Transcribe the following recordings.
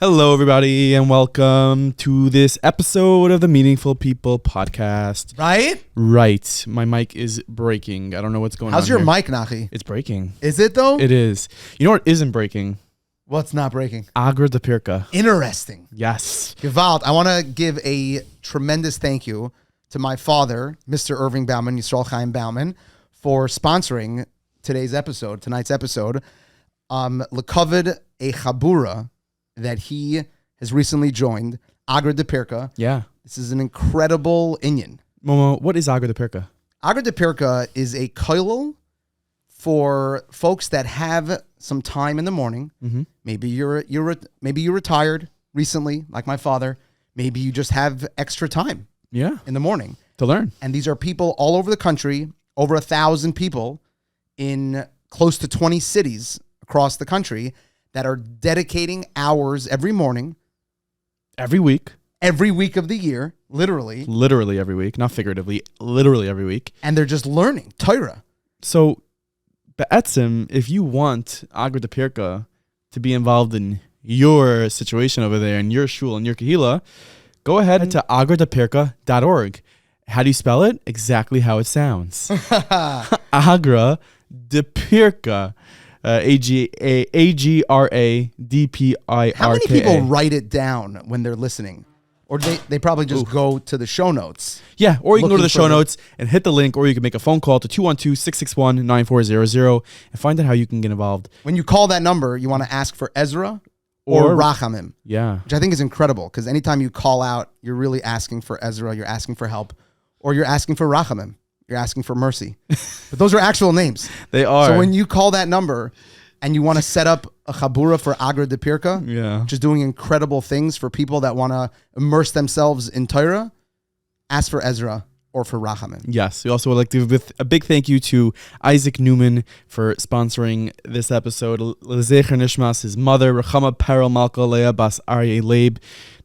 Hello, everybody, and welcome to this episode of the Meaningful People podcast. Right. My mic is breaking. I don't know what's going on. How's your mic, Nachi? It's breaking. Is it, though? It is. You know what isn't breaking? What's not breaking? Agra de Pirka. Interesting. Yes. Gewalt. I want to give a tremendous thank you to my father, Mr. Irving Bauman, Yisrael Chaim Bauman, for sponsoring tonight's episode. Lekavod a Chabura that he has recently joined, Agra de Pirka. Yeah. This is an incredible inyan. Momo, what is Agra de Pirka? Agra de Pirka is a kollel for folks that have some time in the morning. Mm-hmm. Maybe you retired recently, like my father. Maybe you just have extra time. Yeah. In the morning to learn. And these are people all over the country, over 1,000 people in close to 20 cities across the country that are dedicating hours every morning. Every week of the year, literally. Literally every week, not figuratively, literally every week. And they're just learning Torah. So, be'etzim, if you want Agra de Pirka to be involved in your situation over there, in your shul, in your kahila, go ahead to agradepirka.org. How do you spell it? Exactly how it sounds. Agra de Pirka. AGRADPIRKA. How many people write it down when they're listening? Or they probably just go to the show notes. Yeah, or you can go to the show notes and hit the link, or you can make a phone call to 212-661-9400 and find out how you can get involved. When you call that number, you want to ask for Ezra or Rachamim. Yeah. Which I think is incredible, because anytime you call out, you're really asking for Ezra, you're asking for help, or you're asking for Rachamim. You're asking for mercy. But those are actual names. They are. So when you call that number and you want to set up a chabura for Agra de Pirka, which is doing incredible things for people that want to immerse themselves in Torah, ask for Ezra or for Rachamim. Yes. We also would like to give a big thank you to Isaac Newman for sponsoring this episode. Lezecher Nishmas, his mother, Ruchama, Perel, Malka, Leah, Bas Aryeh, Leib,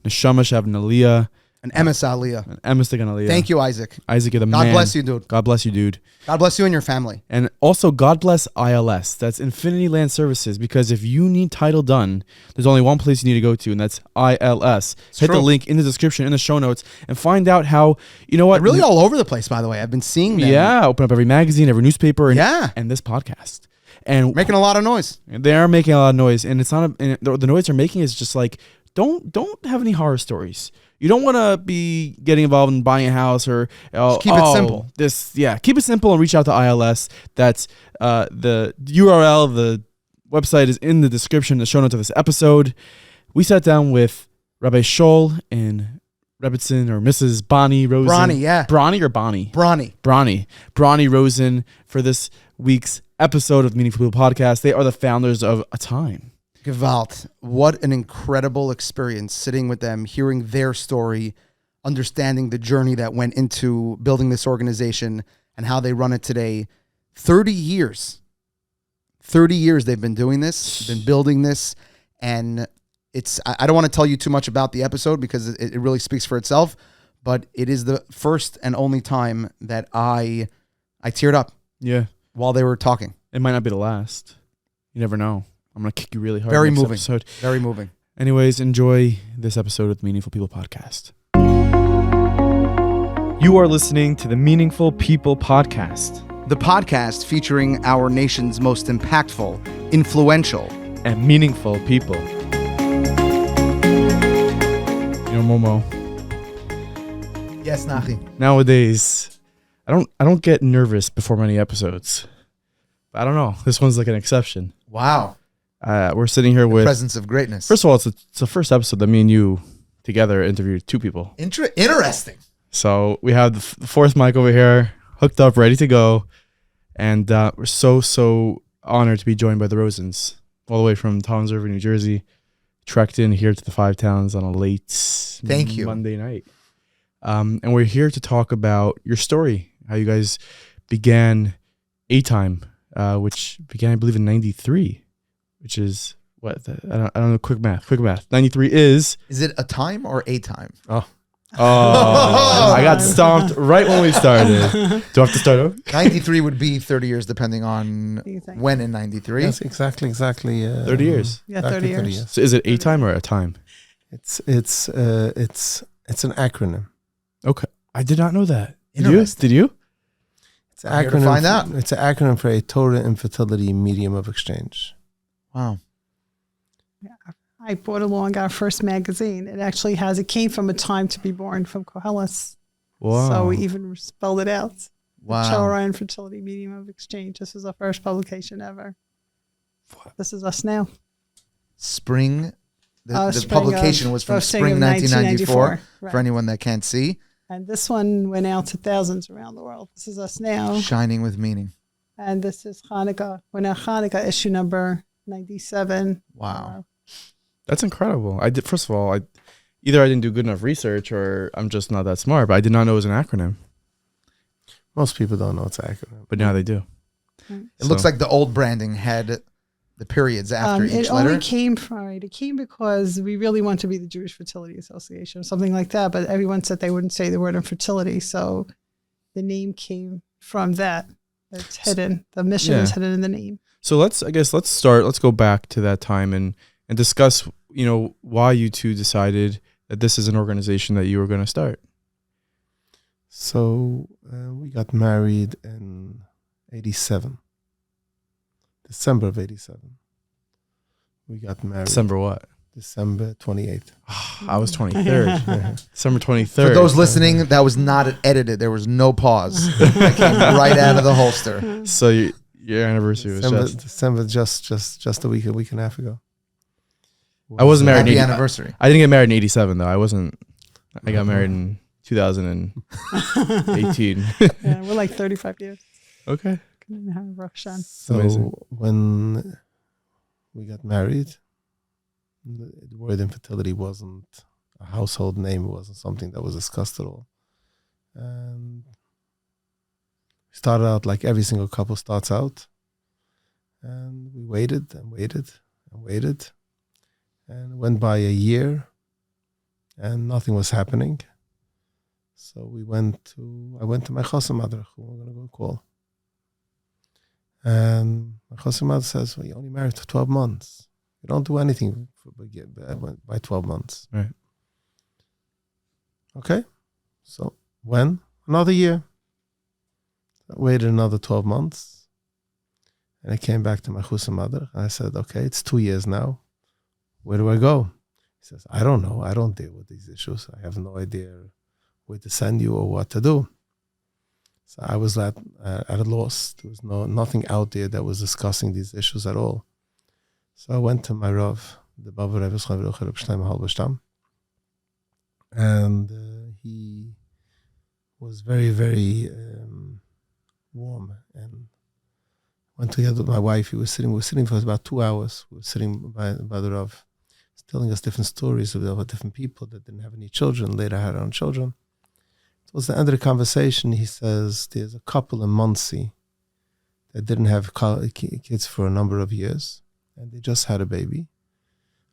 Neshama Shavna Leah. An emes Aliyah. Thank you, Isaac. Isaac, you're the man. God bless you, dude. God bless you, dude. God bless you and your family. And also, God bless ILS. That's Infinity Land Services. Because if you need title done, there's only one place you need to go to, and that's ILS. Hit the link in the description, in the show notes, and find out how, you know what? They're really all over the place, by the way. I've been seeing them. Yeah, open up every magazine, every newspaper, and this podcast. And making a lot of noise. They are making a lot of noise, and it's not the noise they're making is just like, don't have any horror stories. You don't want to be getting involved in buying a house or just keep it simple. Keep it simple and reach out to ILS. That's the URL. The website is in the description, the show notes of this episode. We sat down with Rabbi Shaul and Rebbitzin or Mrs. Brany Rosen. Brany, yeah. Brany or Bonnie? Brany Rosen for this week's episode of the Meaningful People podcast. They are the founders of ATime. Gewalt, what an incredible experience sitting with them, hearing their story, understanding the journey that went into building this organization and how they run it today. 30 years they've been doing this, been building this, and I don't want to tell you too much about the episode because it really speaks for itself, but it is the first and only time that I teared up while they were talking. It might not be the last. You never know. I'm going to kick you really hard. Very moving. Episode. Very moving. Anyways, enjoy this episode of the Meaningful People podcast. You are listening to the Meaningful People podcast. The podcast featuring our nation's most impactful, influential, and meaningful people. You know, Momo. Yes, Nachi. Nowadays, I don't get nervous before many episodes. I don't know. This one's like an exception. Wow. We're sitting here with presence of greatness. First of all, it's the first episode that me and you together interviewed two people. Interesting. So we have the fourth mic over here, hooked up, ready to go, and we're so honored to be joined by the Rosens, all the way from Toms River, New Jersey, trekked in here to the Five Towns on a late Monday night, and we're here to talk about your story, how you guys began ATime, which began, I believe, in '93. Which is what? I don't know. Quick math. 93 is. Is it a time or a time? Oh, I got stomped right when we started. Do I have to start over? 93 would be 30 years, depending on when in 93. Yes, exactly. 30 years. Yeah, 30 years. So is it ATime or ATime? It's an acronym. Okay. I did not know that. Interesting. Did you? It's an I'm here to acronym. find out. It's an acronym for a Torah infertility medium of exchange. Wow. I brought along our first magazine. It came from A Time to Be Born from Koheles. Wow. So we even spelled it out. Wow. Torah Infertility Medium of Exchange. This is our first publication ever. This is us now. Spring. The Spring publication was from spring 1994 right. for anyone that can't see. And this one went out to thousands around the world. This is us now. Shining with meaning. And this is Hanukkah. We're now Hanukkah issue number 97. Wow. That's incredible. First of all, either I didn't do good enough research or I'm just not that smart, but I did not know it was an acronym. Most people don't know it's an acronym. But now they do. It looks like the old branding had the periods after each it letter. only came from it came because we really want to be the Jewish Fertility Association or something like that, but everyone said they wouldn't say the word infertility, so the name came from that. It's hidden. The mission is hidden in the name. So let's go back to that time and discuss, why you two decided that this is an organization that you were going to start. So we got married in 87. December of 87. We got married. December what? December 28th. I was 23rd. December 23rd. For those listening, that was not edited. There was no pause. That came right out of the holster. So your anniversary was December just a week and a half ago. I wasn't married. Happy anniversary. I didn't get married in 87 though. I got married in 2018. Yeah, we're like 35 years. Okay. Rosen. So Amazing. when we got married, the word infertility wasn't a household name. It wasn't something that was discussed at all. And we started out like every single couple starts out. And we waited and waited and waited. And it went by a year and nothing was happening. So I went to my Chasam Adrech, who we're going to go call. And my Chasam Adrech says, well, you only married for 12 months. You don't do anything by 12 months. Right. Okay. So when? Another year. I waited another 12 months. And I came back to my Chasam Adrech and I said, okay, it's 2 years now. Where do I go? He says, I don't know. I don't deal with these issues. I have no idea where to send you or what to do. So I was at a loss. There was nothing out there that was discussing these issues at all. So I went to my Rav, the Baba Rebbe Halberstam, and he was very, very warm and went together with my wife. We were sitting for about 2 hours. We were sitting by the Rav, telling us different stories about different people that didn't have any children, later had their own children. Towards the end of the conversation, he says, there's a couple in Muncie that didn't have kids for a number of years, and they just had a baby.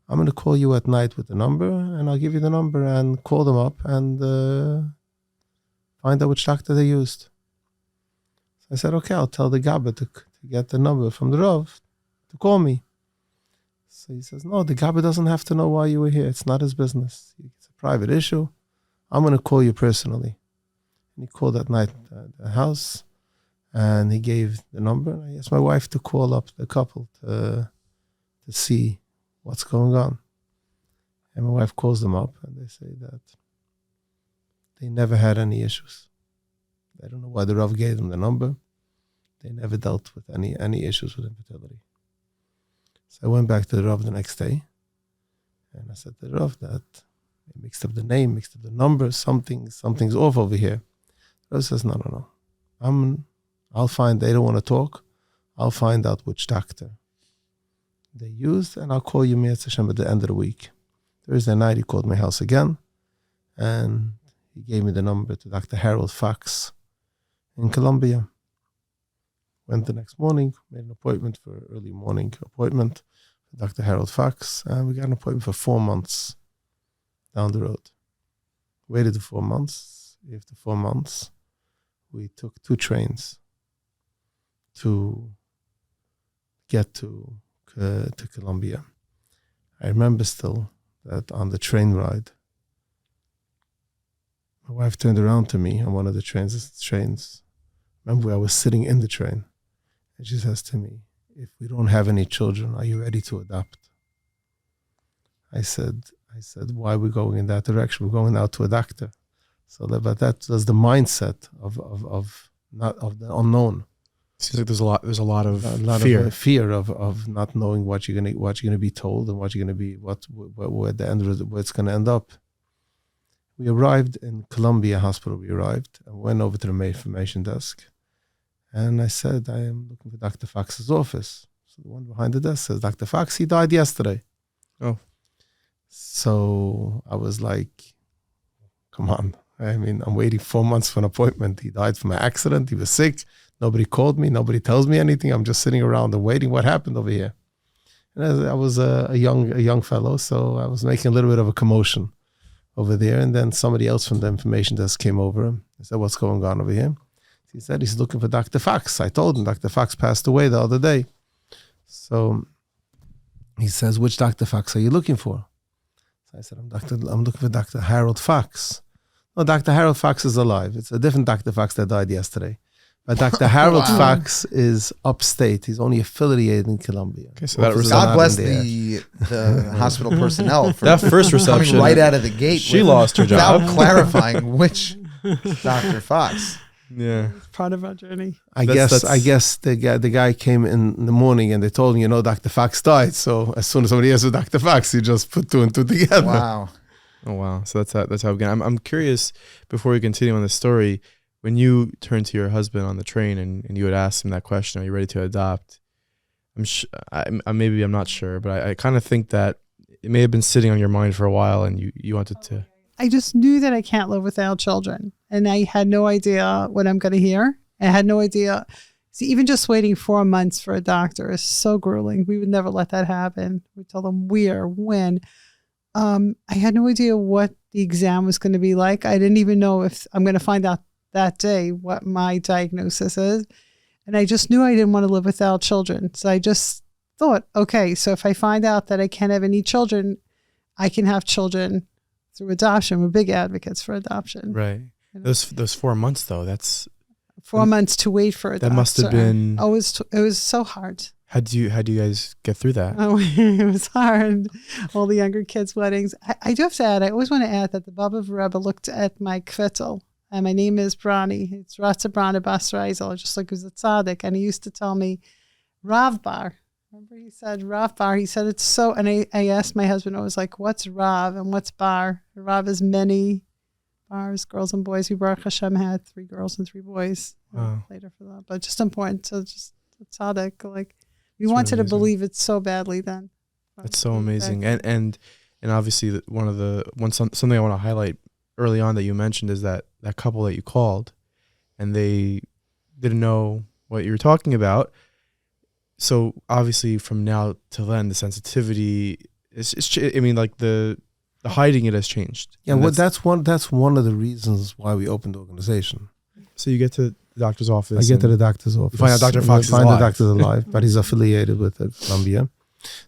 I'm going to call you at night with the number, and I'll give you the number and call them up and find out which doctor they used. So I said, okay, I'll tell the Gabba to get the number from the Rav to call me. So he says, no, the Gabba doesn't have to know why you were here. It's not his business. It's a private issue. I'm going to call you personally. And he called that night at the house, and he gave the number. And I asked my wife to call up the couple to see what's going on. And my wife calls them up, and they say that they never had any issues. I don't know why the Rav gave them the number. They never dealt with any issues with infertility. So I went back to the Rav the next day, and I said to the Rav that they mixed up the name, mixed up the number, something's off over here. The Rav says, no. I'll find, they don't want to talk. I'll find out which doctor they used, and I'll call you Mi'at Hashem at the end of the week. Thursday night, he called my house again, and he gave me the number to Dr. Harold Fox in Columbia. Went the next morning, made an appointment for an early morning appointment with Dr. Harold Fox, and we got an appointment for 4 months down the road. Waited the 4 months. After 4 months, we took 2 trains to get to Columbia. I remember still that on the train ride, my wife turned around to me on one of the trains. Remember, I was sitting in the train, and she says to me, "If we don't have any children, are you ready to adopt?" I said, "Why are we going in that direction? We're going out to a doctor." So, but that was the mindset of the unknown. Seems like there's a lot of fear of not knowing what you're gonna be told and what you're gonna be where the end where it's gonna end up. We arrived in Columbia Hospital. We arrived and went over to the information desk, and I said, "I am looking for Dr. Fox's office." So the one behind the desk says, "Dr. Fox, he died yesterday." Oh, so I was like, "Come on! I mean, I'm waiting 4 months for an appointment. He died from an accident. He was sick. Nobody called me. Nobody tells me anything. I'm just sitting around and waiting. What happened over here?" And I was a young fellow, so I was making a little bit of a commotion over there. And then somebody else from the information desk came over. I said, "What's going on over here?" He said he's looking for Dr. Fox. I told him Dr. Fox passed away the other day. So he says, "Which Dr. Fox are you looking for?" So I said, I'm looking for Dr. Harold Fox." "No, Dr. Harold Fox is alive. It's a different Dr. Fox that died yesterday. But Dr. Harold Fox is upstate. He's only affiliated in Columbia." Okay, so that God bless the hospital personnel for that first reception coming right out of the gate. She lost her job without clarifying which Dr. Fox. Yeah, It's part of our journey. I guess the guy came in the morning and they told him, Dr. Fox died. So as soon as somebody asked Dr. Fox, you just put two and two together. Wow. Oh wow! So that's how it began. I'm curious. Before we continue on the story, when you turned to your husband on the train and you had asked him that question, "Are you ready to adopt?" I'm not sure, but I kind of think that it may have been sitting on your mind for a while, and you wanted to. I just knew that I can't live without children, and I had no idea what I'm going to hear. I had no idea. See, even just waiting 4 months for a doctor is so grueling. We would never let that happen. We tell them where, when. I had no idea what the exam was going to be like. I didn't even know if I'm going to find out that day what my diagnosis is. And I just knew I didn't want to live without children. So I just thought, okay, so if I find out that I can't have any children, I can have children through adoption. We're big advocates for adoption. Right. You know? Those 4 months though, that's 4 months to wait for adoption. That must have been. Oh, it was so hard. How do you guys get through that? Oh, it was hard. All the younger kids' weddings. I do have to add, I always want to add that the Baba Rebbe looked at my kvittel, and my name is Brany. It's Ratza Brana Bas Reisel, just like he was a tzaddik. And he used to tell me, Rav Bar. Remember he said Rav Bar? He said it's so, and I asked my husband, I was like, what's Rav and what's Bar? Rav is many, Bars, girls and boys. We Baruch Hashem had 3 girls and 3 boys later for that. But just important to just a tzaddik, like, we wanted to believe it so badly then. That's so amazing. And obviously something I want to highlight early on that you mentioned is that couple that you called and they didn't know what you were talking about. So obviously from now till then, the sensitivity the hiding it has changed. Yeah, well, that's one of the reasons why we opened the organization. So you get to the doctor's office. I get to the doctor's office. You find out Dr. Fox is alive. Find the doctor's alive, but he's affiliated with Columbia.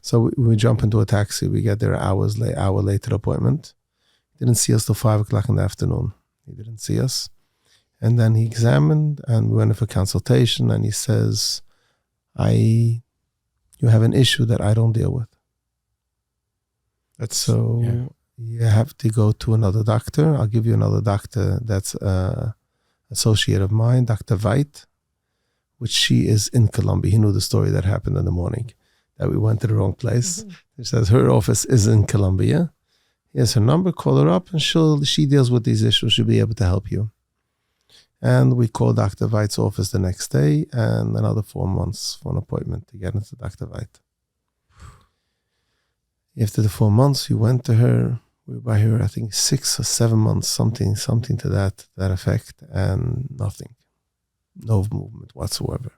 So we jump into a taxi. We get there hour later appointment. Didn't see us till 5 o'clock in the afternoon. He didn't see us. And then he examined and we went for consultation and he says, you have an issue that I don't deal with. You have to go to another doctor. I'll give you another doctor that's associate of mine, Dr. Veit, which she is in Columbia. He knew the story that happened in the morning, that we went to the wrong place. Mm-hmm. He says her office is in Columbia. He has her number, call her up, and she deals with these issues. She'll be able to help you. And we called Dr. Veit's office the next day and another 4 months for an appointment to get into Dr. Veit. After the 4 months, we went to her. We were by her, I think, 6 or 7 months, something to that effect, and nothing. No movement whatsoever.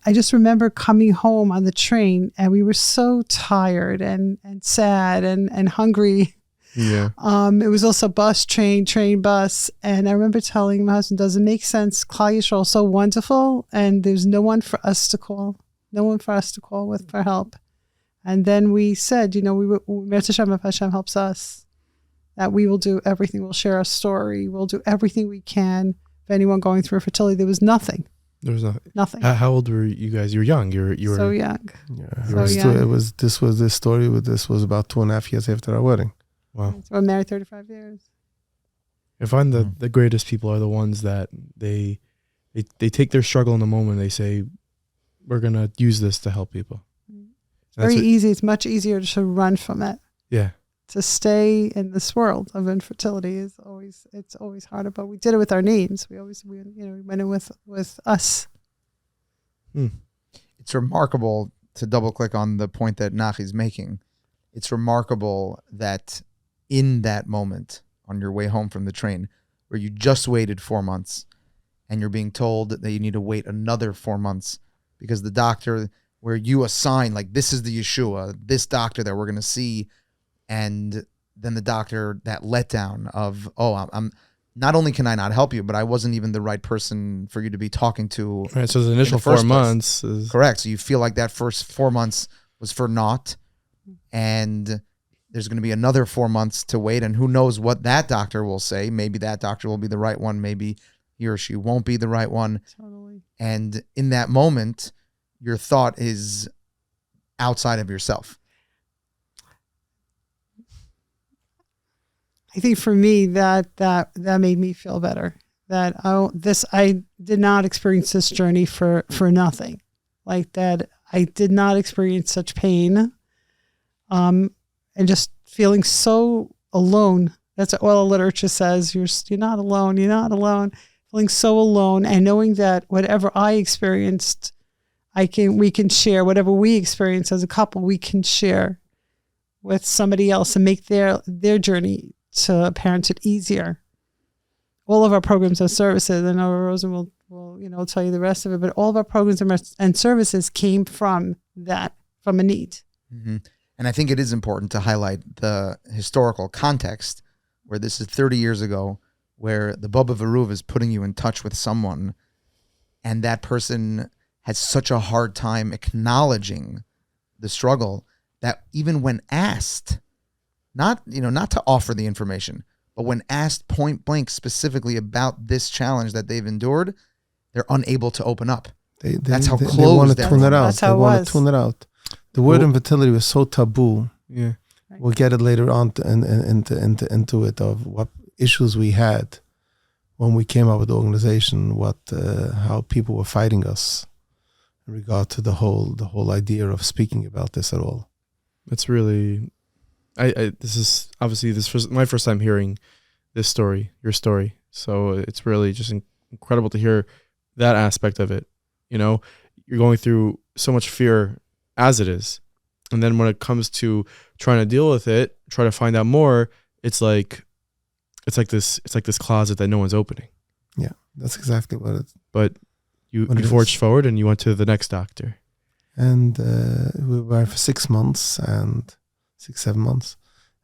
I just remember coming home on the train, and we were so tired and sad and hungry. Yeah. It was also bus, train, bus. And I remember telling my husband, does it make sense? Klal Yisrael is so wonderful, and there's no one for us to call with for help. And then we said, Hashem, if Hashem helps us, that we will do everything. We'll share our story. We'll do everything we can. If anyone going through fertility, there was nothing. There was nothing. Nothing. How old were you guys? You were young. You were so young. Yeah, So young. This was about 2.5 years after our wedding. Wow. So we're married 35 years. I find that the greatest people are the ones that they take their struggle in the moment. They say, we're going to use this to help people. Very easy. It's much easier to run from it. Yeah. To stay in this world of infertility it's always harder. But we did it with our names. We went in with us. It's remarkable, to double click on the point that Nachi's making. It's remarkable that in that moment on your way home from the train, where you just waited 4 months and you're being told that you need to wait another 4 months because the doctor where you assign, like, this is the Yeshua, this doctor that we're going to see. And then the doctor, that letdown of, I'm not only can I not help you, but I wasn't even the right person for you to be talking to. Right. So the initial 4 months is correct. So you feel like that first 4 months was for naught, and there's going to be another 4 months to wait. And who knows what that doctor will say? Maybe that doctor will be the right one. Maybe he or she won't be the right one. Totally. And in that moment, your thought is outside of yourself. I think for me that made me feel better. That I did not experience this journey for nothing. Like that, I did not experience such pain, and just feeling so alone. That's what all the literature says. You're not alone. You're not alone. Feeling so alone, and knowing that whatever I experienced, we can share. Whatever we experience as a couple, we can share with somebody else and make their journey to parent it easier. All of our programs and services, I know Rosen will tell you the rest of it, but all of our programs and services came from that, from a need. Mm-hmm. And I think it is important to highlight the historical context where this is 30 years ago, where the Baba Veruv is putting you in touch with someone, and that person has such a hard time acknowledging the struggle that even when asked, not to offer the information, but when asked point blank specifically about this challenge that they've endured, they're unable to open up. That's how closed they want to that tune it out. That's how they it want was. to tune it out. The word infertility was so taboo. yeah. We'll get it later on into it of what issues we had when we came up with the organization, how people were fighting us in regard to the whole idea of speaking about this at all. It's really, this is obviously my first time hearing this story, your story. So it's really just incredible to hear that aspect of it. You're going through so much fear as it is. And then when it comes to trying to deal with it, try to find out more, it's like this closet that no one's opening. Yeah, that's exactly what it. But you forged forward and you went to the next doctor. And we were for 6 months and 7 months,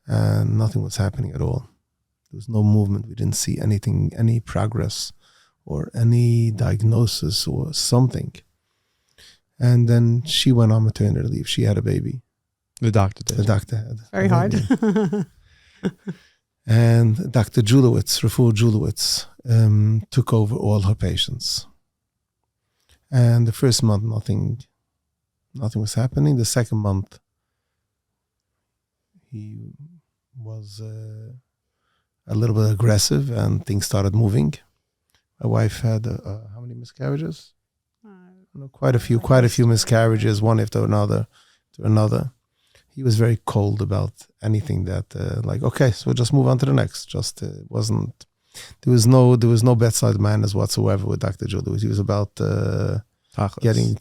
and nothing was happening at all. There was no movement. We didn't see anything, any progress or any diagnosis or something. And then she went on maternity leave. She had a baby. The doctor did. The doctor had. Very hard. And Dr. Julowitz, took over all her patients. And the first month, nothing was happening. The second month, he was a little bit aggressive, and things started moving. My wife had how many miscarriages? Quite a few miscarriages, one after another. He was very cold about anything that okay, so we'll just move on to the next. Just wasn't. There was no bedside manners whatsoever with Dr. Julowitz. He was about getting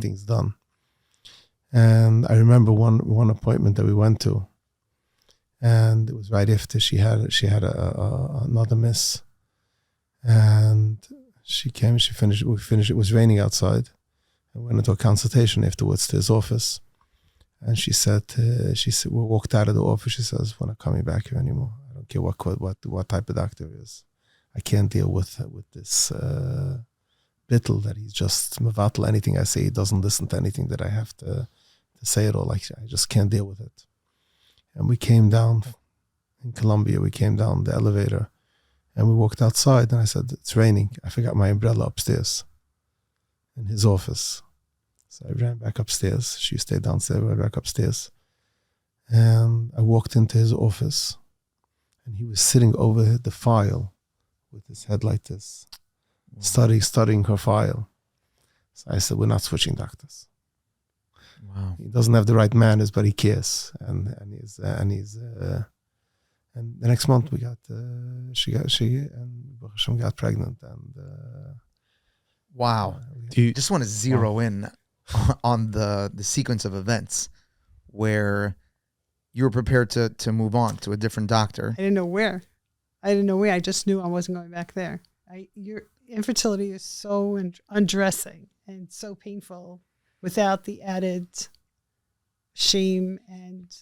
things done. And I remember one appointment that we went to, and it was right after she had another miss, and she came. We finished. It was raining outside. I went into a consultation afterwards to his office, and she said, we walked out of the office. She says, "We're not coming back here anymore. I don't care what type of doctor he is. I can't deal with this bittel that he's just mevatel anything I say. He doesn't listen to anything that I have to say it all. Like, I just can't deal with it. And we came down in Colombia. We came down the elevator, and we walked outside. And I said, "It's raining." I forgot my umbrella upstairs in his office. So I ran back upstairs. She stayed downstairs. I went back upstairs, and I walked into his office, and he was sitting over the file with his head like this, studying her file. So I said, "We're not switching doctors." Wow. He doesn't have the right manners, but he cares, and the next month we got she and Hashem got pregnant, and Wow. Do you, Just want to zero in on the sequence of events where you were prepared to move on to a different doctor. I didn't know where. I just knew I wasn't going back there. Your infertility is so undressing and so painful without the added shame. And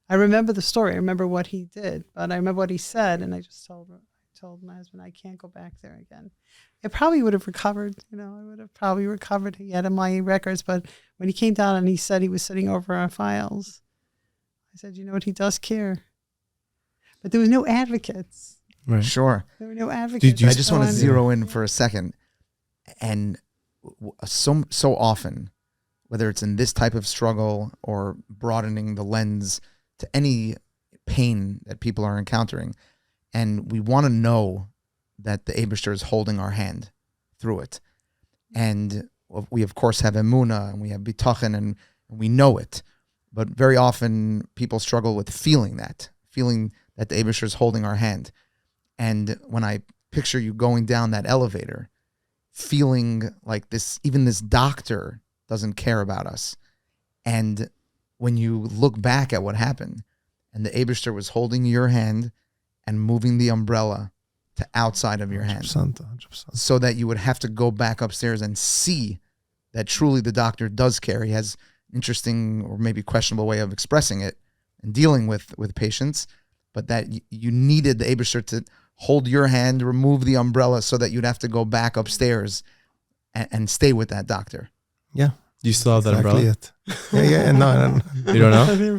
I remember the story. I remember what he did, but I remember what he said. And I just told my husband, I can't go back there again. It probably would have recovered. I would have probably recovered. He had my records, but when he came down and he said he was sitting over our files, I said, you know what? He does care. But there was no advocates. right. Sure. There were no advocates. I just want to on- zero in for a second. And so often, whether it's in this type of struggle or broadening the lens to any pain that people are encountering, and we want to know that the Eibishter is holding our hand through it. And we, of course, have emunah and we have bitachon, and we know it. But very often people struggle with feeling that the Eibishter is holding our hand. And when I picture you going down that elevator, feeling like even this doctor doesn't care about us. And when you look back at what happened, and the Eibishter was holding your hand and moving the umbrella to outside of your hand, 100%. so that you would have to go back upstairs and see that truly the doctor does care. He has an interesting or maybe questionable way of expressing it and dealing with patients, but that you needed the Eibishter to hold your hand, remove the umbrella, so that you'd have to go back upstairs and stay with that doctor. Yeah. Do you still have that Exactly umbrella? it. Yeah. No. You don't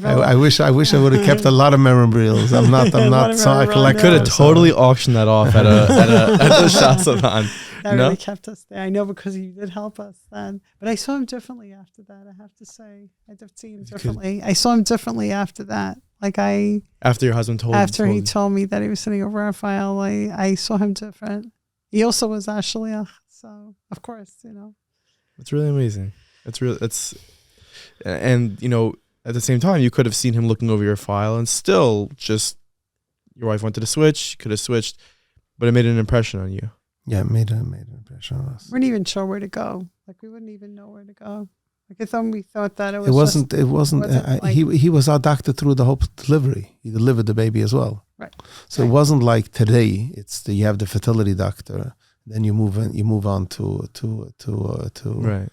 know? I wish I would have kept a lot of memorials. I'm not so I collect. Could have totally auctioned that off at the ShasAthon. That No? really kept us there. I know, because he did help us then. But I saw him differently after that, I have to say. I did see him differently. I saw him differently after that. Like After your husband he told me that he was sitting over our file, I saw him different. He also was our shaliach. So, of course, It's really amazing. And at the same time, you could have seen him looking over your file and still just, your wife wanted to switch, you could have switched, but it made an impression on you. Yeah, it made an impression on us. We weren't even sure where to go. Like, we wouldn't even know where to go. Like, we thought that it was It wasn't. like- He was our doctor through the whole delivery. He delivered the baby as well. Right. So it wasn't like today. You have the fertility doctor, then you move on to Right.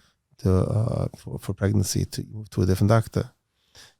for pregnancy to move to a different doctor.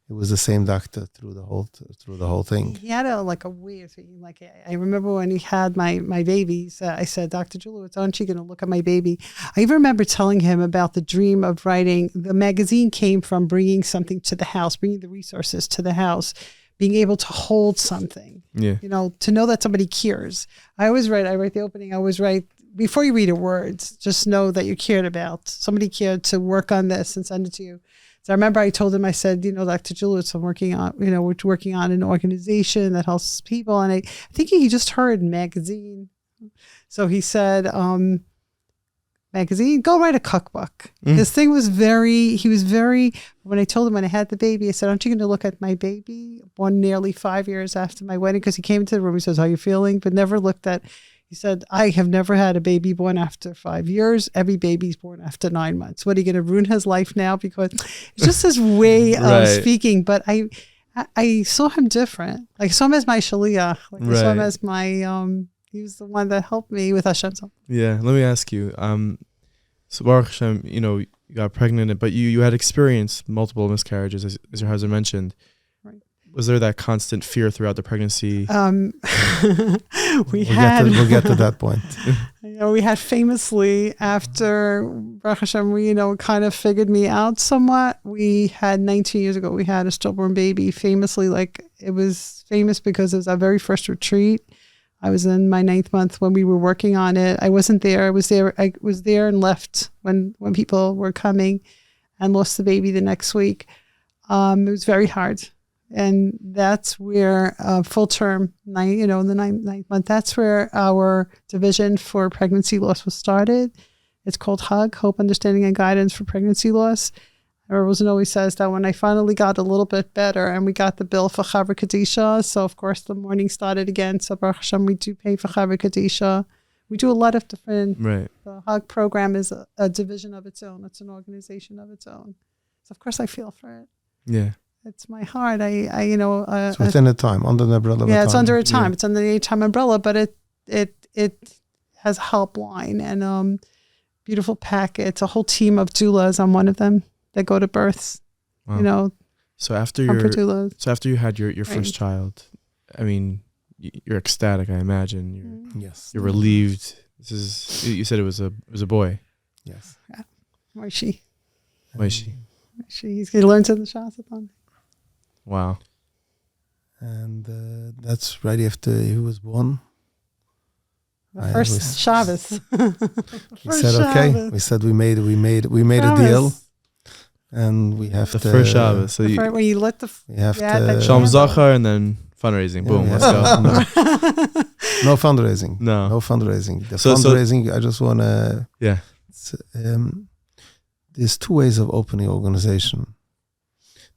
It was the same doctor through the whole thing. He had a weird thing. Like, I remember when he had my babies, I said, Dr. Julowitz, aren't you going to look at my baby? I even remember telling him about the dream of writing. The magazine came from bringing something to the house, bringing the resources to the house, being able to hold something, Yeah. to know that somebody cares. I write the opening. I always write, before you read a word, just know that you're cared about. Somebody cared to work on this and send it to you. So I remember I told him, I said, Dr. Julowitz, I'm working on, we're working on an organization that helps people. And I think he just heard magazine. So he said, magazine, go write a cookbook. His thing was when I told him when I had the baby, I said, aren't you going to look at my baby? Nearly 5 years after my wedding, because he came into the room, he says, how are you feeling? But never looked at, he said, I have never had a baby born after 5 years. Every baby's born after 9 months. What, are you going to ruin his life now? Because it's just his way Right. of speaking. But I saw him different. Like, I saw him as my shaliach. Like, I saw him Right. as my, he was the one that helped me with Hashem. Yeah. Let me ask you, so Baruch Hashem, you got pregnant, but you had experienced multiple miscarriages, as your husband mentioned. Right. Was there that constant fear throughout the pregnancy? We'll get to that point. We had famously, after Baruch Hashem, kind of figured me out somewhat. We had 19 years ago, we had a stillborn baby. Famously, it was famous because it was our very first retreat. I was in my 9th month when we were working on it. I wasn't there. I was there and left when people were coming, and lost the baby the next week. It was very hard. And that's where full term, in the 9th month, that's where our division for pregnancy loss was started. It's called HUG, Hope, Understanding, and Guidance for Pregnancy Loss. Rosen always says that when I finally got a little bit better and we got the bill for Chavra Kadisha, so of course the morning started again. So Baruch Hashem, we do pay for Chavra Kadisha. We do a lot of different, Right. The HUG program is a division of its own. It's an organization of its own. So of course I feel for it. Yeah. It's my heart. It's within a time, under the umbrella of yeah, a it's time. under a time. Yeah. It's under the ATime umbrella, but it has a helpline and beautiful packets. A whole team of doulas. I'm one of them that go to births. Wow. So after you had your first Right. child, I mean, you're ecstatic. I imagine Yes. you're relieved. You said it was a boy. Yes. Moishi. Moishi. He learns in the ShasAthon. Wow. And that's right after he was born. The first Shabbos. We said okay. We said we made a deal, and we have The to first Shabbos. So you, When you let We have Yeah, to that Shalom Zachar and then fundraising. Boom. Yeah, Let's go. No fundraising. No. No fundraising. The So- fundraising. I just want to. Yeah. There's two ways of opening organization.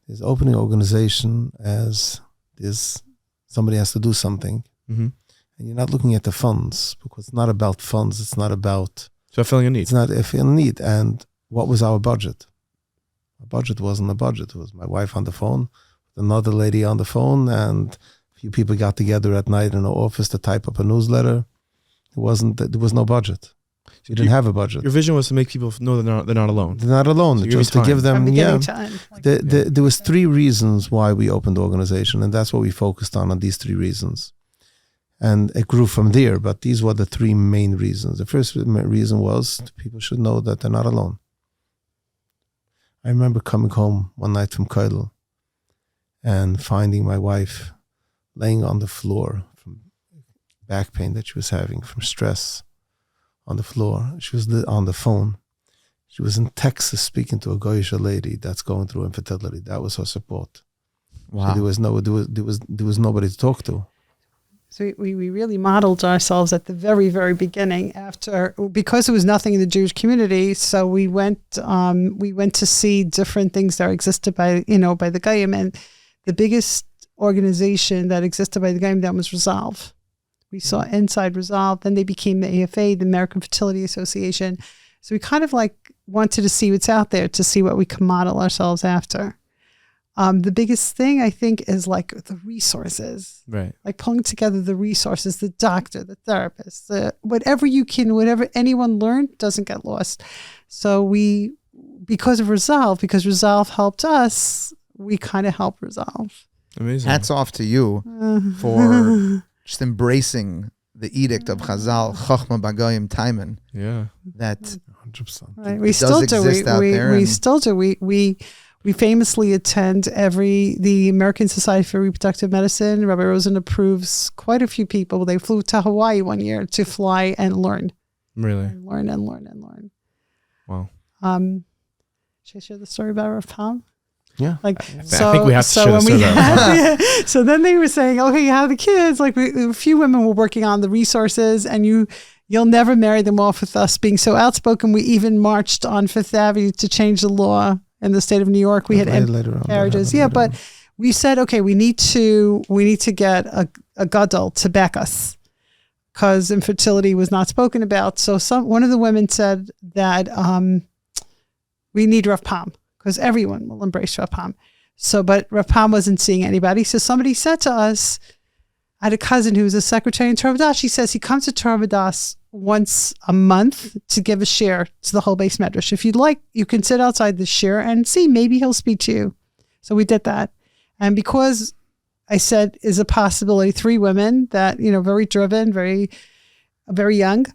There's opening organization as somebody has to do something, Mm-hmm. and you're not looking at the funds because it's not about funds. It's not about. So feeling a need. It's not a feeling need. And what was our budget? Our budget wasn't a budget. It was my wife on the phone, another lady on the phone, and a few people got together at night in the office to type up a newsletter. There was no budget. You didn't have a budget. Your vision was to make people know that they're not alone. They're not alone. So you Just give to give from them, beginning to end. There was 3 reasons why we opened the organization, and that's what we focused on these 3 reasons. And it grew from there, but these were the 3 main reasons. The first reason was people should know that they're not alone. I remember coming home one night from Kotel and finding my wife laying on the floor from back pain that she was having, from stress, on the floor. She was on the phone. She was in Texas speaking to a Goyisha lady that's going through infertility. That was her support. Wow. So there was nobody to talk to. So we really modeled ourselves at the very, very beginning because there was nothing in the Jewish community. So we went to see different things that existed by the Goyim, and the biggest organization that existed by the Goyim then was Resolve. We saw inside Resolve, then they became the AFA, the American Fertility Association. So we kind of wanted to see what's out there to see what we could model ourselves after. The biggest thing I think is the resources, Right. pulling together the resources, the doctor, the therapist, whatever anyone learned doesn't get lost. So because Resolve helped us, we kind of helped Resolve. Amazing. Hats off to you for just embracing the edict of Chazal, Chochma Bagoyim Taimen. Yeah. That 100%. Right. We It still does do. exist out there, We and- still do. We famously attend the American Society for Reproductive Medicine. Rabbi Rosen approves quite a few people. They flew to Hawaii one year to fly and learn. Really. Learn. Wow. Should I share the story about Rav Tom? Yeah. I think we have to share when the we story about so then they were saying, okay, you have the kids. A few women were working on the resources, and you'll never marry them off with us being so outspoken. We even marched on Fifth Avenue to change the law in the state of New York. We had marriages. Yeah, but we said, okay, we need to get a gadol to back us because infertility was not spoken about. So one of the women said that we need Rav Pam because everyone will embrace Rav Pam. But Rav Pam wasn't seeing anybody. So somebody said to us, I had a cousin who was a secretary in Torah Vodaas. She says he comes to Torah Vodaas once a month to give a share to the whole base medrash. If you'd like, you can sit outside the share and see. Maybe he'll speak to you. So we did that. And because I said, is a possibility, 3 women that, very driven, very, very young.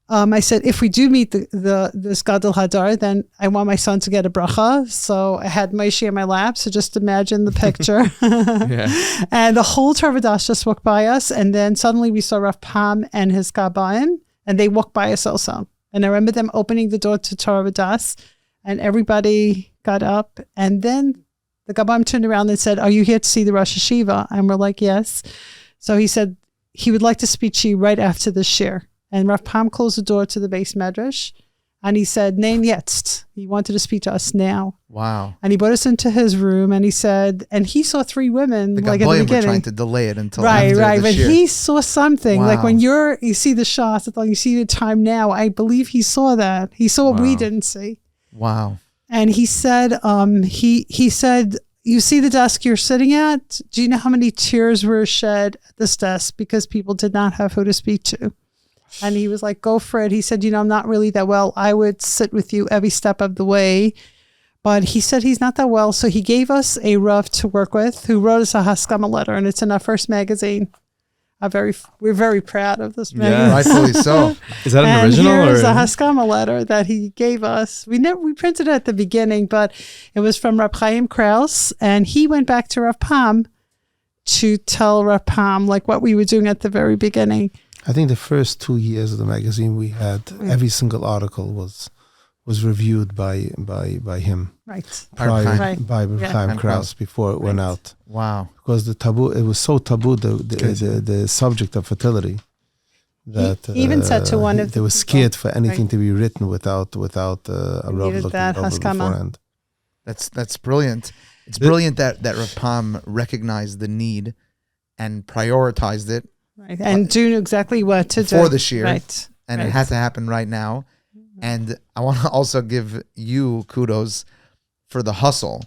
I said, if we do meet this Gadol Hadar, then I want my son to get a bracha. So I had Moshe in my lap. So just imagine the picture. Yeah. And the whole Torah Dash just walked by us. And then suddenly we saw Rav Pam and his Gabaim, and they walked by us also. And I remember them opening the door to Torah Dash, and everybody got up. And then the Gabaim turned around and said, are you here to see the Rosh Hashiva? And we're like, yes. So he said he would like to speak to you right after the shir. And Rav Pam closed the door to the base medrash, and he said, "Nein jetzt." He wanted to speak to us now. Wow. And he brought us into his room, and he said, and he saw 3 women The like in the Gaboyim were beginning. trying to delay it until Right, after the but shir. he saw something. Like Wow. when you see the ShasAthon, you see the time now. I believe he saw that. He saw what we Wow. didn't see. Wow. And he said, he said, you see the desk you're sitting at? Do you know how many tears were shed at this desk because people did not have who to speak to? And he was like, go for it. He said, I'm not really that well. I would sit with you every step of the way. But he said he's not that well. So he gave us a Rav to work with who wrote us a Haskama letter. And it's in our first magazine. We're very proud of this magazine. Yeah. Rightfully so. Is that an And original? here's Or? a Haskama letter that he gave us. We printed it at the beginning, but it was from Reb Chaim Kraus. And he went back to Rav Pam to tell Rav Pam like what we were doing at the very beginning. I think the first 2 years of the magazine we had, every single article was reviewed by him. Right. By Yeah. Chaim Kraus before it went out. Wow. Because it was so taboo, the subject of fertility, that He even said to one of they the were people, scared for anything to be written without a Rav needed looking that over Haskama. beforehand. That's brilliant. It's brilliant that Rav Pam recognized the need and prioritized it, Right. And doing exactly what to do. Before the shir. Right. and Right. it had to happen right now. And I want to also give you kudos for the hustle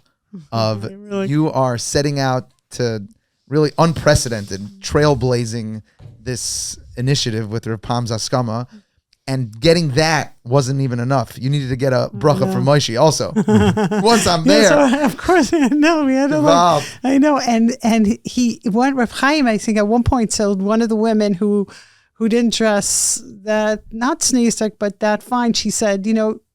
of Really. you are setting out to really unprecedented, trailblazing this initiative with Rav Pam's Askama, and getting that wasn't even enough. You needed to get a bracha from Moshe also. Once I'm there, Yeah, so of course, no, we had to involved. I know, and he went Rav Chaim, I think, at one point told one of the women who didn't dress that, not sneezed, but that fine. She said,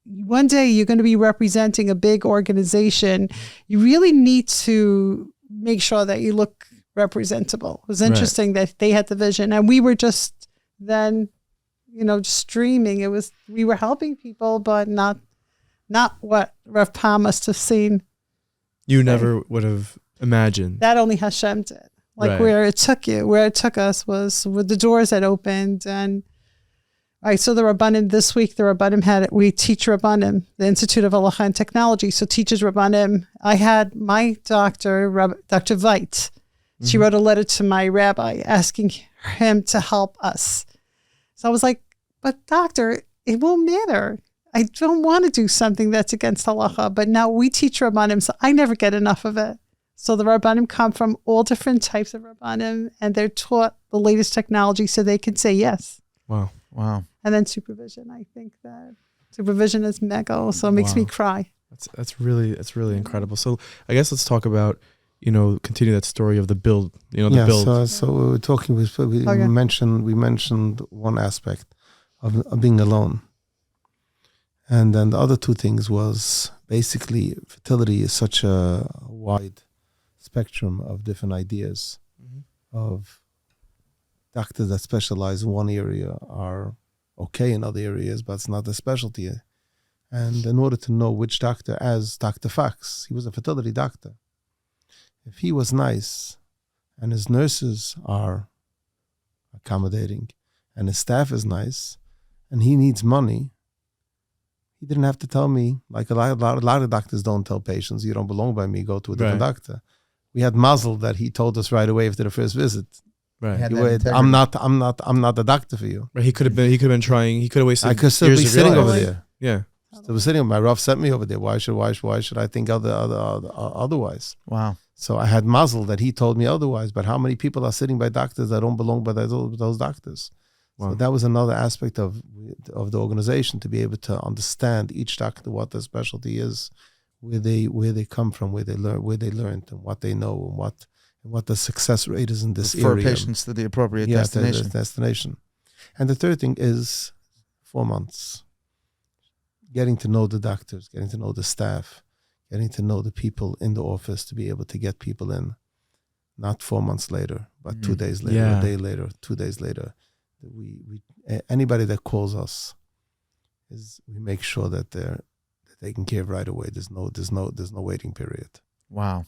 one day you're going to be representing a big organization. You really need to make sure that you look representable. It was interesting that they had the vision, and we were just then, just dreaming. We were helping people, but not what Rav Pam must have seen. You never would have imagined. That only Hashem did. Like Right. where it took us was with the doors that opened. And right, so the Rabbanim this week, we teach Rabbanim, the Institute of Halacha and Technology. So teaches Rabbanim. I had my doctor, Dr. Veit. She wrote a letter to my rabbi asking him to help us. So I was like, but doctor, it won't matter. I don't want to do something that's against halacha, but now we teach Rabbanim, so I never get enough of it. So the Rabbanim come from all different types of Rabbanim, and they're taught the latest technology so they can say yes. Wow. Wow. And then supervision. I think that supervision is mega, so it makes me cry. That's really incredible. So I guess let's talk about, continue that story of the build. The build. So we were talking. We mentioned one aspect of being alone, and then the other two things was basically fertility is such a wide spectrum of different ideas of doctors that specialize in one area are okay in other areas, but it's not their specialty. And in order to know which doctor, as Dr. Fox, he was a fertility doctor. If he was nice and his nurses are accommodating and his staff is nice and he needs money, he didn't have to tell me, like a lot of doctors don't tell patients, you don't belong by me, go to a different doctor. We had mazel that he told us right away after the first visit. Right. I'm not the doctor for you. Right. He could have been trying. He could have wasted. I could still years be of your sitting life. over there. Yeah. Still be sitting. My Rav sent me over there. Why should I think otherwise? Wow. So I had mazel that he told me otherwise. But how many people are sitting by doctors that don't belong by those doctors? Wow. So that was another aspect of the organization, to be able to understand each doctor, what their specialty is, where they come from, where they learned, and what they know, and what and what the success rate is in this Refer area. patients to the appropriate Yeah, destination. the destination. And the third thing is 4 months. Getting to know the doctors, getting to know the staff, getting to know the people in the office to be able to get people in. Not 4 months later, but 2 days later, Yeah. a day later, 2 days later. We anybody that calls us we make sure that they're taken care of right away. There's no waiting period. Wow.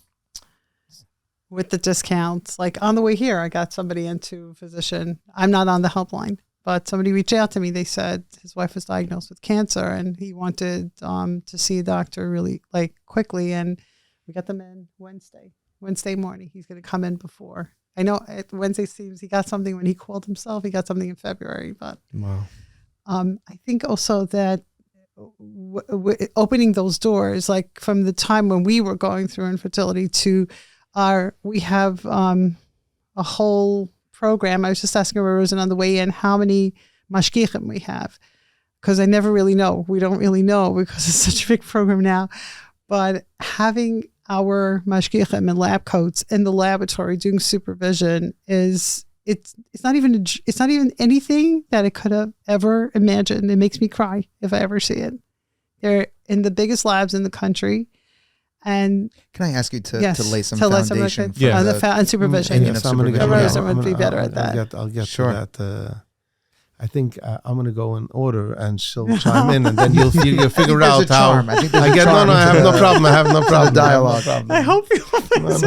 With the discounts, like on the way here, I got somebody into a physician. I'm not on the helpline, but somebody reached out to me. They said his wife was diagnosed with cancer and he wanted to see a doctor really like quickly. And we got them in Wednesday morning. He's going to come in before. I know Wednesday seems he got something when he called himself. He got something in February, but Wow. I think also that opening those doors, like from the time when we were going through infertility to we have a whole program. I was just asking Rosen on the way in how many mashgichim we have, because I never really know. We don't really know because it's such a big program now. But having our mashgichim and lab coats in the laboratory doing supervision it's not even anything that I could have ever imagined. It makes me cry if I ever see it. They're in the biggest labs in the country. And can I ask you to lay some to foundation for and supervision? Yes, I'm going to Rosen would be better at that. I'll get Sure. to that. I think I'm going to go in order, and she'll chime in, and then you'll figure out how. I think there's a charm. I have no problem. I have no problem. Dialogue. I hope you.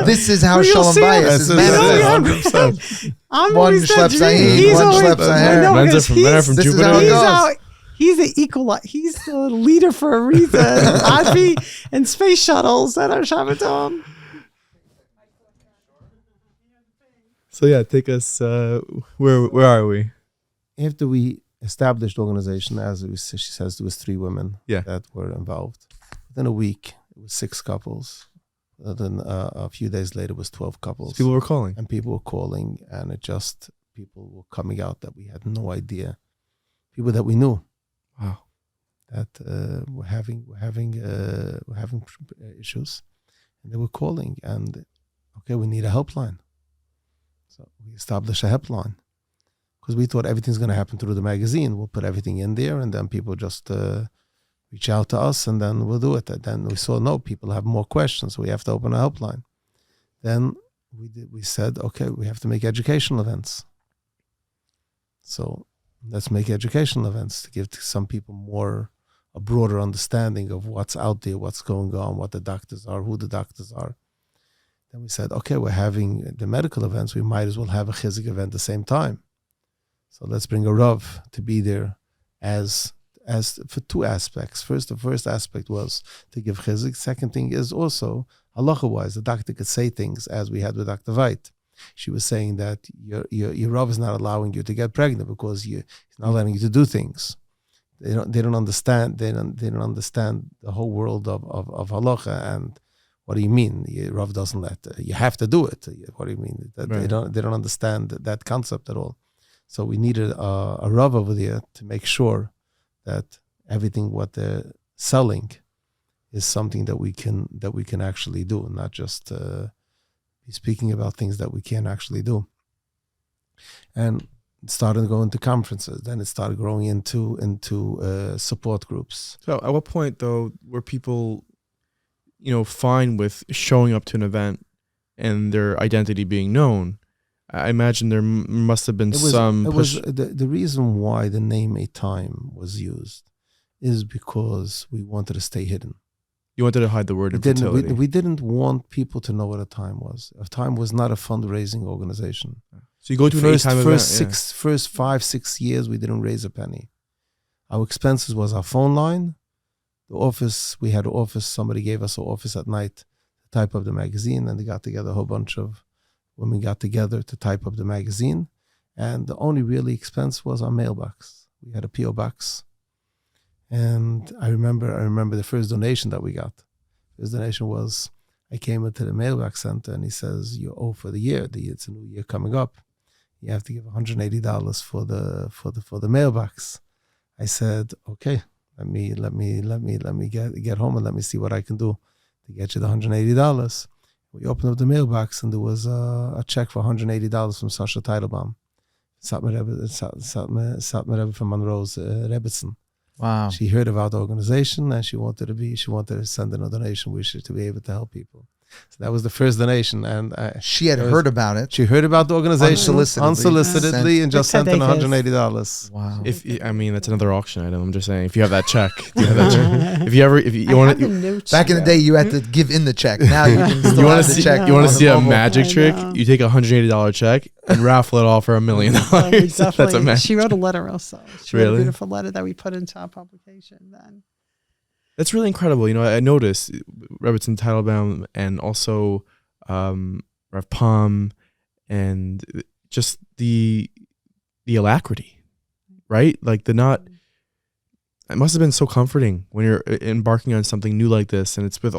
This is how Well, you'll Shalom see Bayis it. is Yes, manifested. I'm One always that schleps dream. Ayin, He's one always- schleps I Aher. know, Men are because from This is how it Jupiter. goes. he's the he's the leader for a reason. I'd be in space shuttles that are ShasAthon. So yeah, take us. Where are we? After we established the organization, she says there was 3 women that were involved. Within a week, it was 6 couples. Then a few days later, it was 12 couples. People were calling. And people were calling, and people were coming out that we had no idea. People that we knew. Wow. That were having issues, and they were calling, and okay, we need a helpline. So we established a helpline because we thought everything's going to happen through the magazine. We'll put everything in there, and then people just reach out to us, and then we'll do it. And then we saw people have more questions, so we have to open a helpline. Then we said, okay, we have to make educational events. So let's make educational events to give to some people a broader understanding of what's out there, what's going on, what the doctors are, who the doctors are. Then we said, okay, we're having the medical events. We might as well have a chizik event at the same time. So let's bring a Rav to be there as for 2 aspects. The first aspect was to give chizik. Second thing is also, halacha-wise, the doctor could say things as we had with Dr. Veit. She was saying that your Rav is not allowing you to get pregnant because he's not letting you to do things. They don't understand. They don't understand the whole world of halacha. And what do you mean? Your Rav doesn't let you have to do it. What do you mean? That Right. They don't understand that concept at all. So we needed a Rav over there to make sure that everything what they're selling is something that we can actually do, not just be speaking about things that we can't actually do. And it started going to conferences. Then it started growing into support groups. So at what point though were people, fine with showing up to an event and their identity being known? I imagine there must have been some push. The reason why the name ATime was used is because we wanted to stay hidden. You wanted to hide the word infertility. We didn't want people to know what ATime was. ATime was not a fundraising organization. So you go to an ATime event. First 5-6 years, we didn't raise a penny. Our expenses was our phone line, the office. We had an office. Somebody gave us an office at night to type up the magazine, and they got together a whole bunch of women got together to type up the magazine. And the only really expense was our mailbox. We had a P.O. box. And I remember the first donation that we got. First donation was, I came into the mailbox center and he says, you owe for the year. It's a new year coming up. You have to give $180 for the mailbox. I said, okay, let me get home and let me see what I can do to get you the $180. We opened up the mailbox, and there was a check for $180 from Sasha Teitelbaum. Satmar Rebbe from Monroe's Rebbetzin. Wow. She heard about the organization, and she wanted to send in a donation wish to be able to help people. So that was the first donation, and She had heard about it. she heard about the organization unsolicitedly and just sent in $180. Wow. That's another auction item. I'm just saying, if you have that check, if you want to, Back in the day, you had to give in the check. Now you can still you want have to the see, check. you want to on see the a mobile. magic I trick? know. You take a $180 check and raffle it all for $1 million. That's a magic. She wrote a letter also. She wrote Really? a beautiful letter that we put into our publication then. That's really incredible. I noticed Rebbetzin Teitelbaum and also Rav Palm, and just the alacrity, right? Like it must have been so comforting when you're embarking on something new like this, and it's with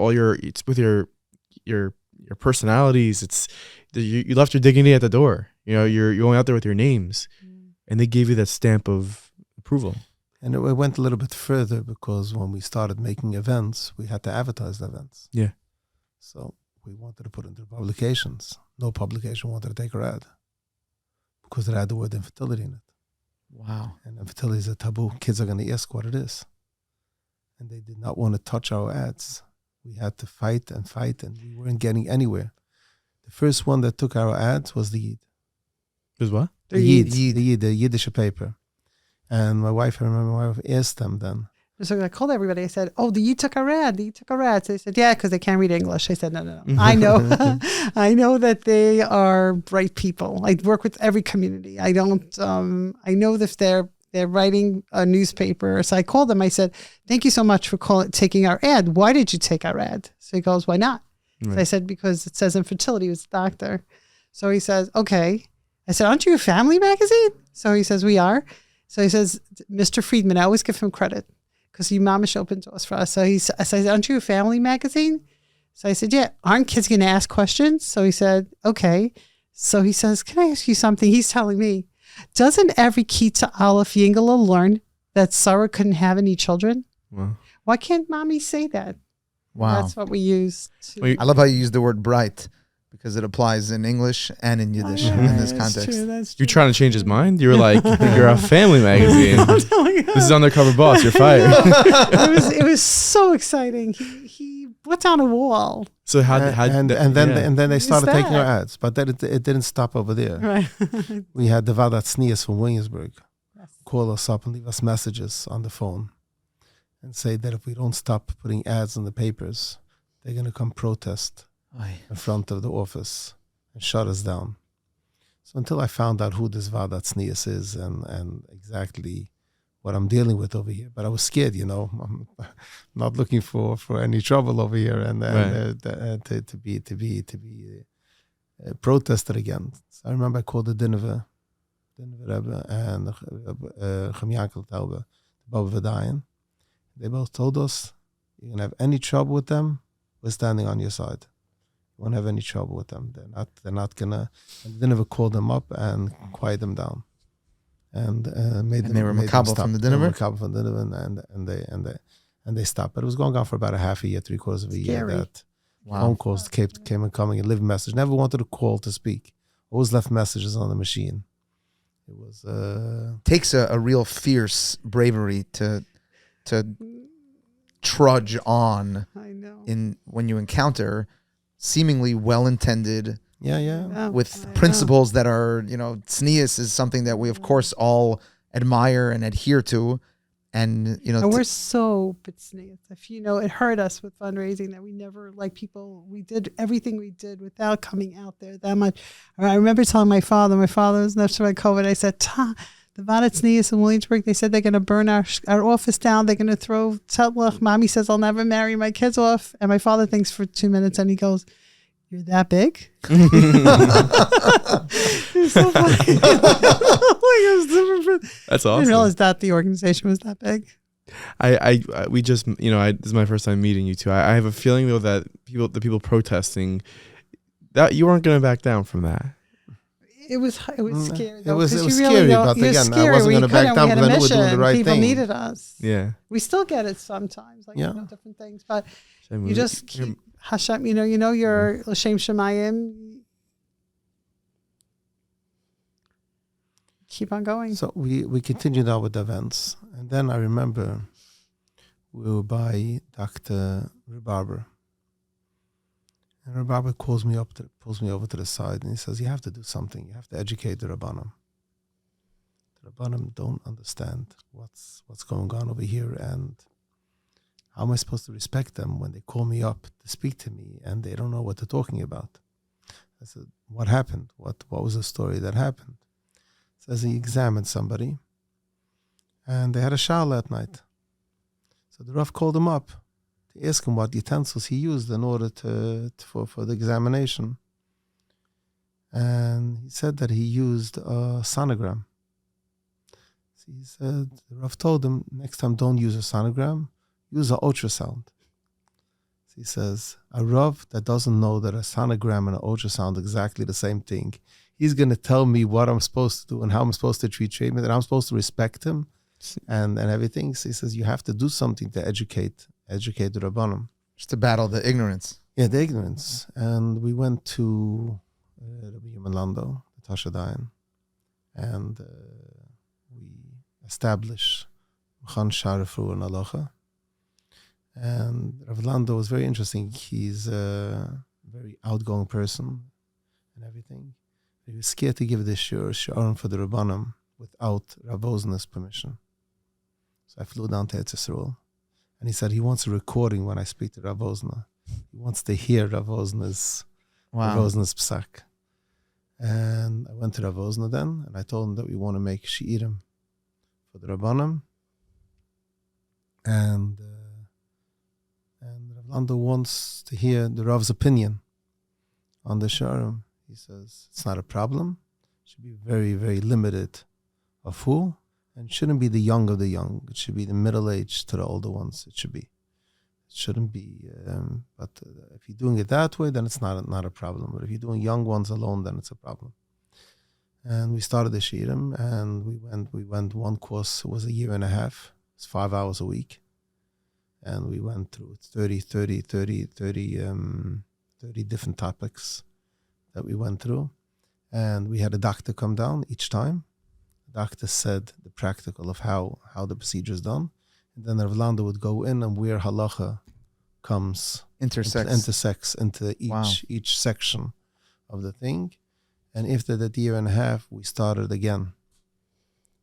your personalities. It's you left your dignity at the door. You're going out there with your names, and they gave you that stamp of approval. And it went a little bit further, because when we started making events, we had to advertise the events. Yeah. So we wanted to put it into publications. No publication wanted to take our ad because it had the word infertility in it. Wow. And infertility is a taboo. Kids are going to ask what it is. And they did not want to touch our ads. We had to fight, and we weren't getting anywhere. The first one that took our ads was the Yid. Is what? The Yid, the Yiddish paper. And I remember my wife asked them then. So I called everybody. I said, "Oh, the Yid took our ad. The Yid took our ad." So they said, "Yeah, because they can't read English." I said, "No. I know, I know that they are bright people. I work with every community. I don't. I know that they're writing a newspaper." So I called them. I said, "Thank you so much for taking our ad. Why did you take our ad?" So he goes, "Why not?" Right. So I said, "Because it says infertility." He was a doctor. So he says, "Okay." I said, "Aren't you a family magazine?" So he says, "We are." So he says, "Mr. Friedman," I always give him credit, because he mamish opened doors for us. So I said, "Aren't you a family magazine?" So I said, "Yeah." "Aren't kids going to ask questions?" So he said, "Okay." So he says, "Can I ask you something?" He's telling me, "Doesn't every Kita Aleph Yingala learn that Sarah couldn't have any children? Wow. Why can't mommy say that?" Wow. That's what we use. I love how you use the word bright, because it applies in English and in Yiddish in this context. That's You're trying to change his mind? You were like, you're a family magazine. This is Undercover Boss. You're fired. it was so exciting. He put down a wall. So And then they started that? taking our ads, but then it didn't stop over there. Right. We had the Vadat Sneas from Williamsburg call us up and leave us messages on the phone and say that if we don't stop putting ads in the papers, they're going to come protest in front of the office and shut us down. So until I found out who this Vadat Sneas is and exactly what I'm dealing with over here, but I was scared, I'm not looking for any trouble over here, and to be protested again. So I remember I called the Dinner Rebbe and Chemyakel Telbe, Baba Vadayan. They both told us, "You're gonna have any trouble with them, we're standing on your side. You won't have any trouble with them. They're not gonna." And the Dinner called them up and quiet them down. And they were makabel from the Dinner? Makabel from the Dinner, and they stopped. But it was going on for about a half a year, 3/4 of a year. Scary. That phone calls came and coming, and lived message. Never wanted to call to speak. Always left messages on the machine. It was Takes a real fierce bravery to trudge on I know. when you encounter seemingly well-intended yeah. with principles that are, tznius is something that we of course all admire and adhere to, and And we're so bitsnias. If it hurt us with fundraising that we never, we did everything we did without coming out there that much. I remember telling my father was next to my COVID. I said, the Vadat in Williamsburg, they said they're going to burn our office down. They're going to throw Tetlach. Mommy says I'll never marry my kids off. And my father thinks for 2 minutes, and he goes, "You're that big?" It was so funny. That's I awesome. didn't realize that the organization was that big. We just, this is my first time meeting you two. I have a feeling though that the people protesting, that you weren't going to back down from that. It was scary. It was scary, but again, I wasn't going to back down because I knew we were doing the right People thing. needed us. Yeah. We still get it sometimes, different things, but you just keep Hashem, you know your L'Shem Shemayim. Keep on going. So we continued on with the events. And then I remember we were by Dr. Rabbi. And Rabbi pulls me over to the side, and he says, you have to do something. You have to educate the Rabbanim. The Rabbanim don't understand what's going on over here, and how am I supposed to respect them when they call me up to speak to me and they don't know what they're talking about? I said, what happened? What was the story that happened? Says he examined somebody, and they had a Shaul that night. So the Rav called him up to ask him what utensils he used in order for the examination. And he said that he used a sonogram. So he said, the Rav told him, next time don't use a sonogram, use an ultrasound. So he says, a Rav that doesn't know that a sonogram and an ultrasound are exactly the same thing, he's going to tell me what I'm supposed to do and how I'm supposed to treat treatment, and I'm supposed to respect him and everything. So he says, you have to do something to educate the Rabbanim. Just to battle the ignorance. Yeah, the ignorance. And we went to Rabbi Lando, the Tasha Dayan, and we established Mechan Sharafu and Aloha. And Rabbi Lando was very interesting. He's a very outgoing person and everything. He was scared to give this shiurim for the Rabbanim without Rav Rosen's permission. So I flew down to Eretz Yisrael, and he said he wants a recording when I speak to Rav Rosen. He wants to hear Rav Rosen's psak. And I went to Rav Rosen then, and I told him that we want to make shiurim for the Rabbanim. And Rav Lando wants to hear the Rav's opinion on the shiurim. He says it's not a problem. It should be very, very limited of who, and it shouldn't be the young of the young. It should be the middle-aged to the older ones. It should be. It shouldn't be. But if you're doing it that way, then it's not a problem. But if you're doing young ones alone, then it's a problem. And we started the shiurim, and we went one course. It was a year and a half. It's 5 hours a week, and we went through 30 different topics that we went through, and we had a doctor come down each time. The doctor said the practical of how the procedure is done, and then Rav Lando would go in and where halacha intersects into each section of the thing. And after that year and a half, we started again.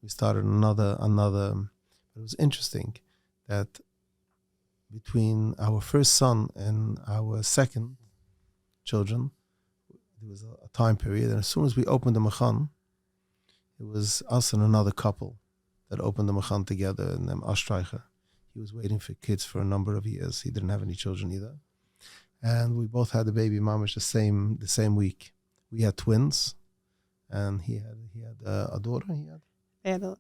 We started another. It was interesting that between our first son and our second children, there was a time period, and as soon as we opened the Mechan, it was us and another couple that opened the Mechan together, and then Astreicher. He was waiting for kids for a number of years. He didn't have any children either. And we both had the baby mamash the same week. We had twins, and he had a daughter. They had a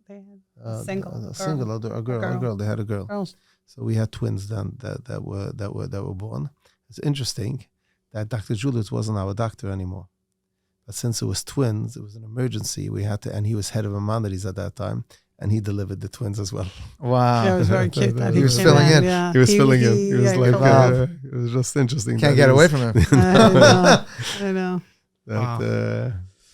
girl. They had a girl. Girls. So we had twins then that were born. It's interesting that Dr. Julius wasn't our doctor anymore. But since it was twins, it was an emergency. We had to, and he was head of Maimonides at that time, and he delivered the twins as well. Wow. Yeah, it was very cute. That he was filling in. Yeah. He was filling in. He was like, wow. it was just interesting. Can't get away from him. I know.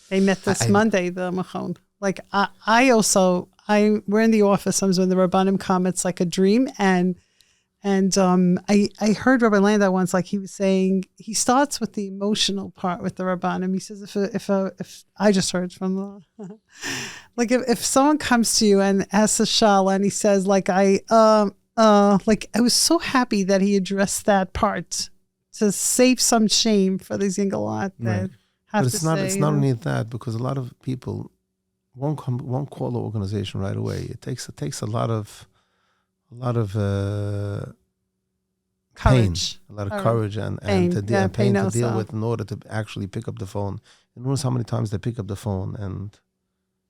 They met this Monday, the Machon. Like we're in the office sometimes when the Rabbanim come, it's like a dream. And I heard Rabbi Landa once, like he was saying, he starts with the emotional part with the Rabbanim. He says, if I just heard from the, like if someone comes to you and asks a shal and he says, like I was so happy that he addressed that part to save some shame for these Yingalot that have but to it's not only that, because a lot of people won't call the organization right away. It takes a lot of courage. Pain, a lot of courage and pain to deal with in order to actually pick up the phone. And notice how many times they pick up the phone and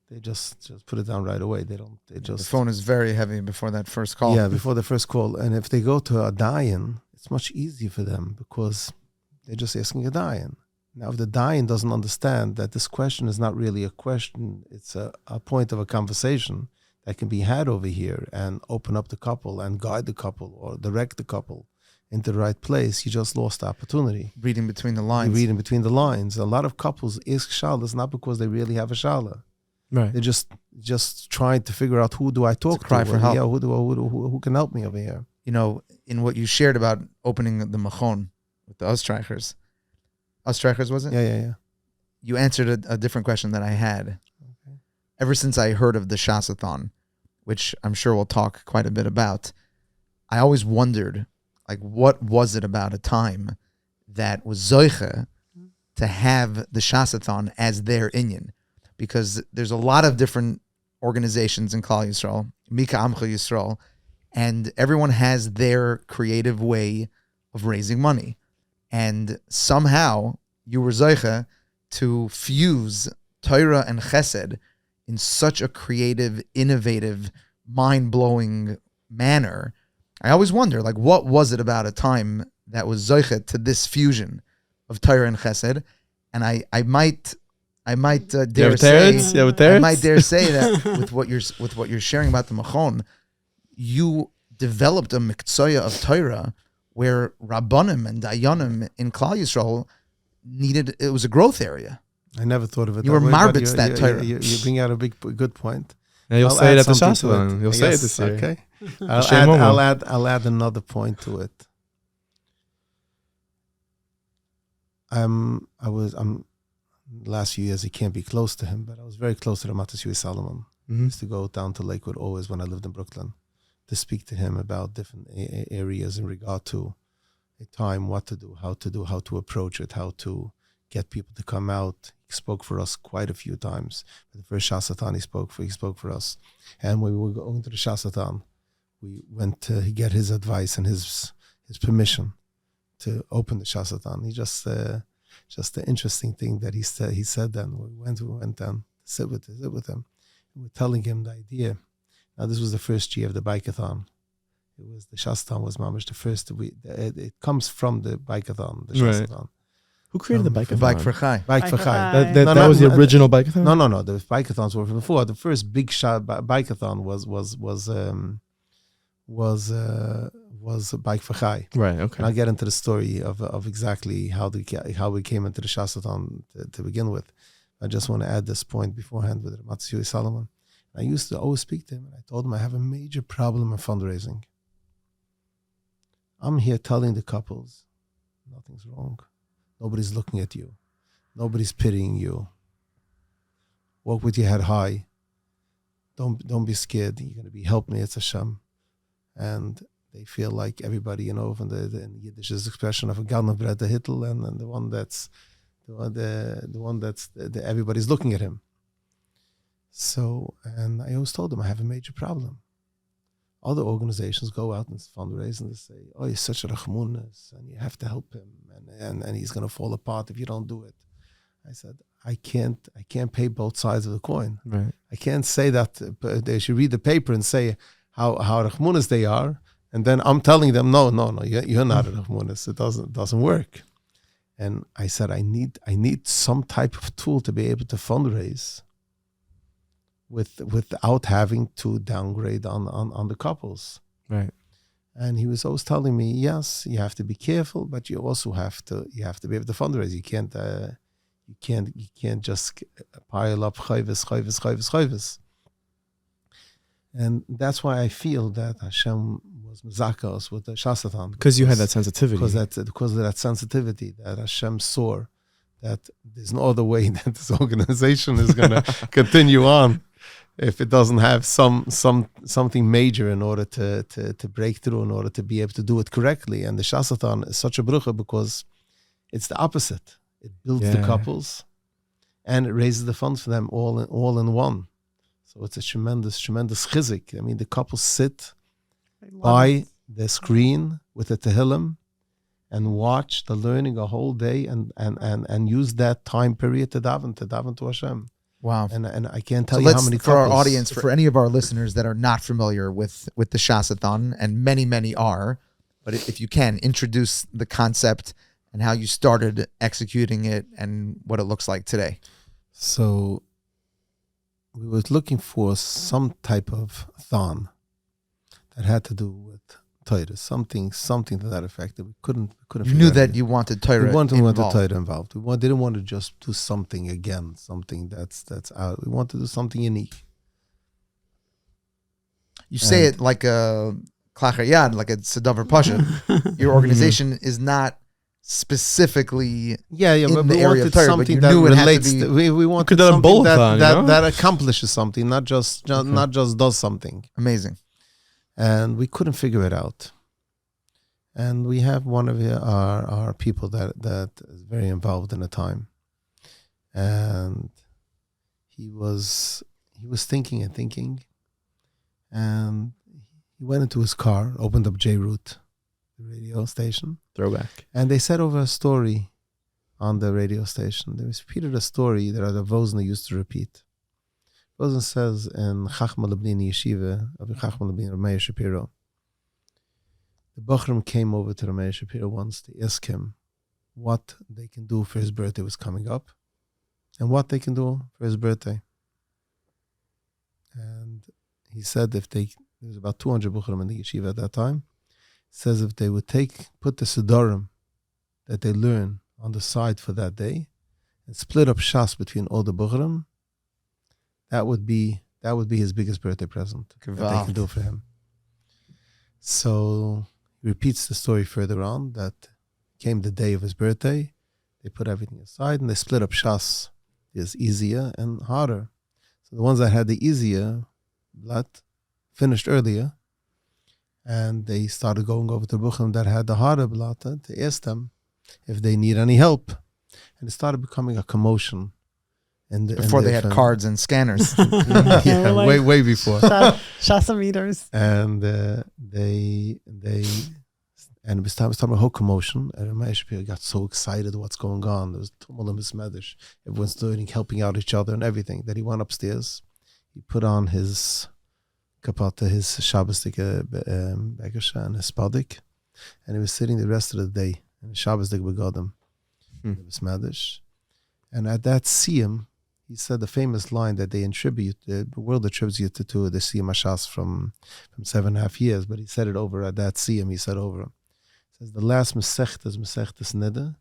they just put it down right away. The phone is very heavy before that first call. Yeah, before the first call. And if they go to a dayan, it's much easier for them because they're just asking a dayan. Now, if the dayan doesn't understand that this question is not really a question, it's a point of a conversation that can be had over here and open up the couple and guide the couple or direct the couple into the right place, you just lost the opportunity. Reading between the lines. You're reading between the lines. A lot of couples ask shalas not because they really have a shala. Right. They're just trying to figure out, who do I talk to? cry for help. Yeah, who can help me over here? You know, in what you shared about opening the machon with the Ostreichers. Ostreichers, was it? Yeah. You answered a different question that I had. Okay. Ever since I heard of the ShasAthon, which I'm sure we'll talk quite a bit about, I always wondered, like, what was it about a time that was zoiche to have the ShasAthon as their inyan? Because there's a lot of different organizations in Klal Yisrael, Mika Amcha Yisrael, and everyone has their creative way of raising money. And somehow you were zoiche to fuse Torah and Chesed in such a creative, innovative, mind-blowing manner. I always wonder, like, what was it about a time that was zoiche to this fusion of Torah and Chesed? And I might dare say, I might dare say that with what you're sharing about the machon, you developed a miktsaya of Torah where Rabbanim and Dayanim in Klal Yisrael it was a growth area. I never thought of it. You were marbitz that Torah. You bring out a good point. Yeah, you'll I'll say it add at the something to ShasAthon. it. You'll say it Yes, this year. Okay. Shame Momo. I'll add another point to it. I'm last few years I can't be close to him, but I was very close to the Matashui Solomon. I used to go down to Lakewood always when I lived in Brooklyn to speak to him about different areas in regard to a time, what to do, how to approach it, how to get people to come out. He spoke for us quite a few times. For the first ShasAthon he spoke for us. And when we were going to the ShasAthon, we went to get his advice and his permission to open the ShasAthon. He just the interesting thing that he said then. We went down to sit with him. We were telling him the idea. Now this was the first year of the bikeathon. It was the ShasAthon was mamish the first. It comes from the bikeathon, the ShasAthon. Who created the bikeathon? Bike for Chai. Bike for Chai. That was the original bikeathon? No. The bikeathons were from before. The first big bikeathon was Bike for Chai. Right. Okay. And I'll get into the story of exactly how we came into the ShasAthon to begin with. I just want to add this point beforehand with Matsui Solomon. I used to always speak to him, and I told him I have a major problem in fundraising. I'm here telling the couples, nothing's wrong. Nobody's looking at you. Nobody's pitying you. Walk with your head high. Don't be scared. You're going to be helped me. It's Hashem. And they feel like everybody, from the Yiddish expression of a gun of bread, the hittel, and the one that's everybody's looking at him. So, and I always told them I have a major problem. Other organizations go out and fundraise and they say, "Oh, he's such a rachmunas, and you have to help him, and he's going to fall apart if you don't do it." I said, I can't pay both sides of the coin. Right. I can't say that they should read the paper and say how rachmunas they are, and then I'm telling them, no, you're not a rachmunas. It doesn't work. And I said, I need some type of tool to be able to fundraise without having to downgrade on the couples. Right. And he was always telling me, yes, you have to be careful, but you also have to be able to fundraise. You can't just pile up chayvis. And that's why I feel that Hashem was mezakah with the ShasAthon. Because you had that sensitivity. Because of that sensitivity that Hashem saw that there's no other way that this organization is going to continue on if it doesn't have something major in order to break through, in order to be able to do it correctly. And the ShasAthon is such a brucha because it's the opposite. It builds the couples and it raises the funds for them all in one. So it's a tremendous chizik. I mean, the couples sit by the screen with the Tehillim and watch the learning a whole day and use that time period to daven to Hashem. Wow. And I can't tell you how many for couples. our audience, for any of our listeners that are not familiar with the ShasAthon, and many are, but if you can, introduce the concept and how you started executing it and what it looks like today. So we were looking for some type of thon that had to do with Torah, something to that effect that we couldn't You figure knew out that yet. you wanted Torah We wanted involved. Torah involved. Didn't want to just do something again, something that's out. We want to do something unique. You say And- it like a klachar yad, like it's a davar pasha. Your organization is not specifically Yeah, in but the we area wanted of Torah, but something you that knew it had to relates. be- We wanted could have done something both that, on, you that, know? that accomplishes something, not just does something. amazing. And we couldn't figure it out. And we have one of our people that is very involved in ATime, and he was thinking and thinking, and he went into his car, opened up J-Root, the radio station, Throwback. and they said over a story on the radio station. They repeated a story that the Rosen used to repeat. Rosen says in Chachma Lebnini Yeshiva of Chachma Lebnini Rabbi Shapiro, the Bochrim came over to Rabbi Shapiro once to ask him what they can do for his birthday was coming up and what they can do for his birthday. And he said there was about 200 Bochrim in the yeshiva at that time, says if they would put the Sidorim that they learn on the side for that day and split up Shas between all the Bochrim, that would be his biggest birthday present that they can do for him. So he repeats the story further on that came the day of his birthday. They put everything aside and they split up Shas. Is easier and harder. So the ones that had the easier blood finished earlier, and they started going over to Buchim that had the harder blood to ask them if they need any help. And it started becoming a commotion. Before they had cards and scanners. Yeah, Like- way before. Shasa meters. And and it was talking about a whole commotion. And Rabbi Shapiro got so excited what's going on. There was tumult and mismedish. Everyone's doing, helping out each other and everything. That he went upstairs. He put on his kapata, his Shabbos begesha and his spadik, and he was sitting the rest of the day in Shabbos begodim, mismedish. And at that siyum, he said the famous line that they attribute, the world attributes it to the siyum hashas from 7.5 years, but he said it over at that siyum. He said over. Says the last Masechtas Nida,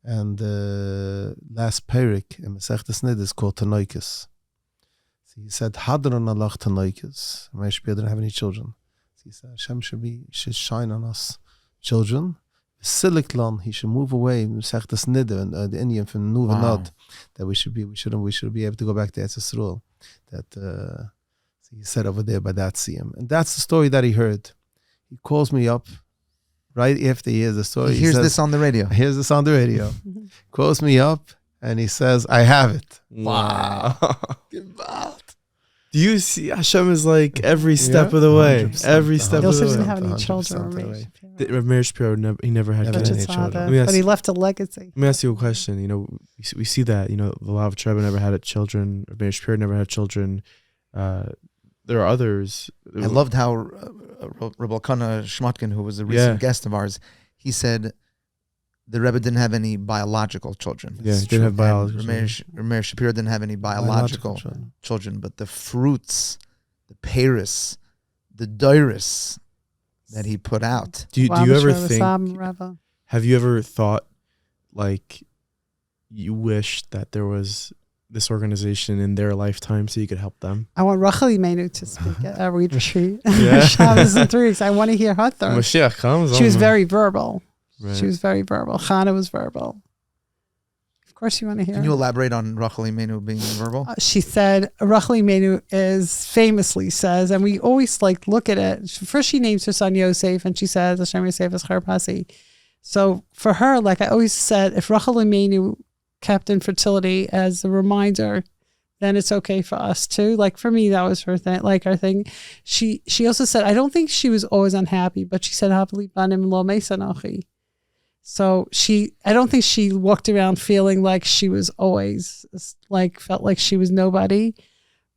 and the last Perik in Masechtas Nida is called Tanoikis. So he said, Hadron Allah Tanoikis. Rabbi Shapiro didn't have any children. So he said, Hashem should shine on us children. Siliklan, he should move away Masechtas Nida and the Indian from Nuvanad, that we should be able to go back to Etzisrul. That so he said over there by that siyum. And that's the story that he heard. He calls me up. Right after he hears the story, He hears this on the radio. Hears this on the radio. Calls me up and he says, "I have it." Wow. Do you see Hashem is like every step of the way? 100%, Every step He of also the didn't way. have any 100% children. of the Rabbi way. Shapiro. Rabbi Shapiro he never had Never kids. had Which is any odd, children. Let me ask- but he left a legacy. Let me ask you a question. You know, we see that, you know, the Lav Rebbe never had children. Rabbi Shapiro never had children. There are others. I loved how Rabbi Kana Shmotkin, who was a recent guest of ours, he said the Rebbe didn't have any biological children. Yeah, he didn't have biological Rabbi Shapiro didn't have any biological children, but the fruits, the Paris, the Doiris that he put out. Do you ever think? Rabbi. Have you ever thought like you wish that there was this organization in their lifetime so you could help them? I want Rachel Imenu to speak at our Read Retreat. Yeah. Shabbos in 3 weeks. I want to hear her thoughts. Mashiach comes. She was oh, very verbal. right. She was very verbal. Chana was verbal. Of course you want to hear Can her. you elaborate on Rachel Imenu being verbal? She said, Rachel Imenu famously says, and we always like look at it. First she names her son Yosef and she says, Hashem Yosef is Charpasi. So for her, like I always said, if Rachel Imenu kept infertility as a reminder, then it's okay for us too. Like for me, that was her thing, like her thing. She also said, I don't think she was always unhappy, but she said, Happily banim lo mesanochi. So I don't think she walked around feeling like she was always like, felt like she was nobody,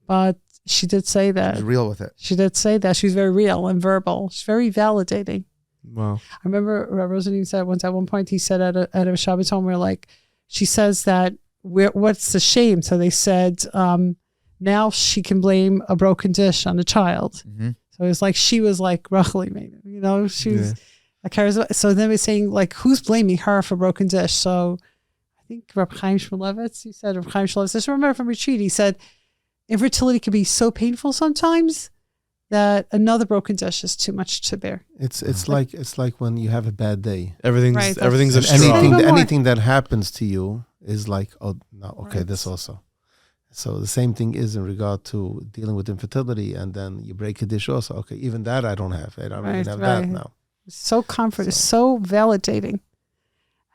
but she did say that. She was real with it. She did say that. She was very real and verbal. She's very validating. Wow. I remember Rosen even said once at one point, he said at a ShasAthon where like, she says that what's the shame? So they said, now she can blame a broken dish on the child. Mm-hmm. So it was like she was like Rachel Imeinu, you know, she was a charisma. So then we're saying like, who's blaming her for broken dish? So I think Rabbi Chaim Shmulevitz, he said, Rabbi Chaim Shmulevitz, I just remember from retreat, he said, infertility can be so painful sometimes that another broken dish is too much to bear. It's like when you have a bad day. Everything's Right, everything's a that's- straw. Anything that happens to you is like, oh no, okay, Right. this also. So the same thing is in regard to dealing with infertility, and then you break a dish also. Okay, even that I don't have. I don't Right, even have right. that now. So comforting, so validating.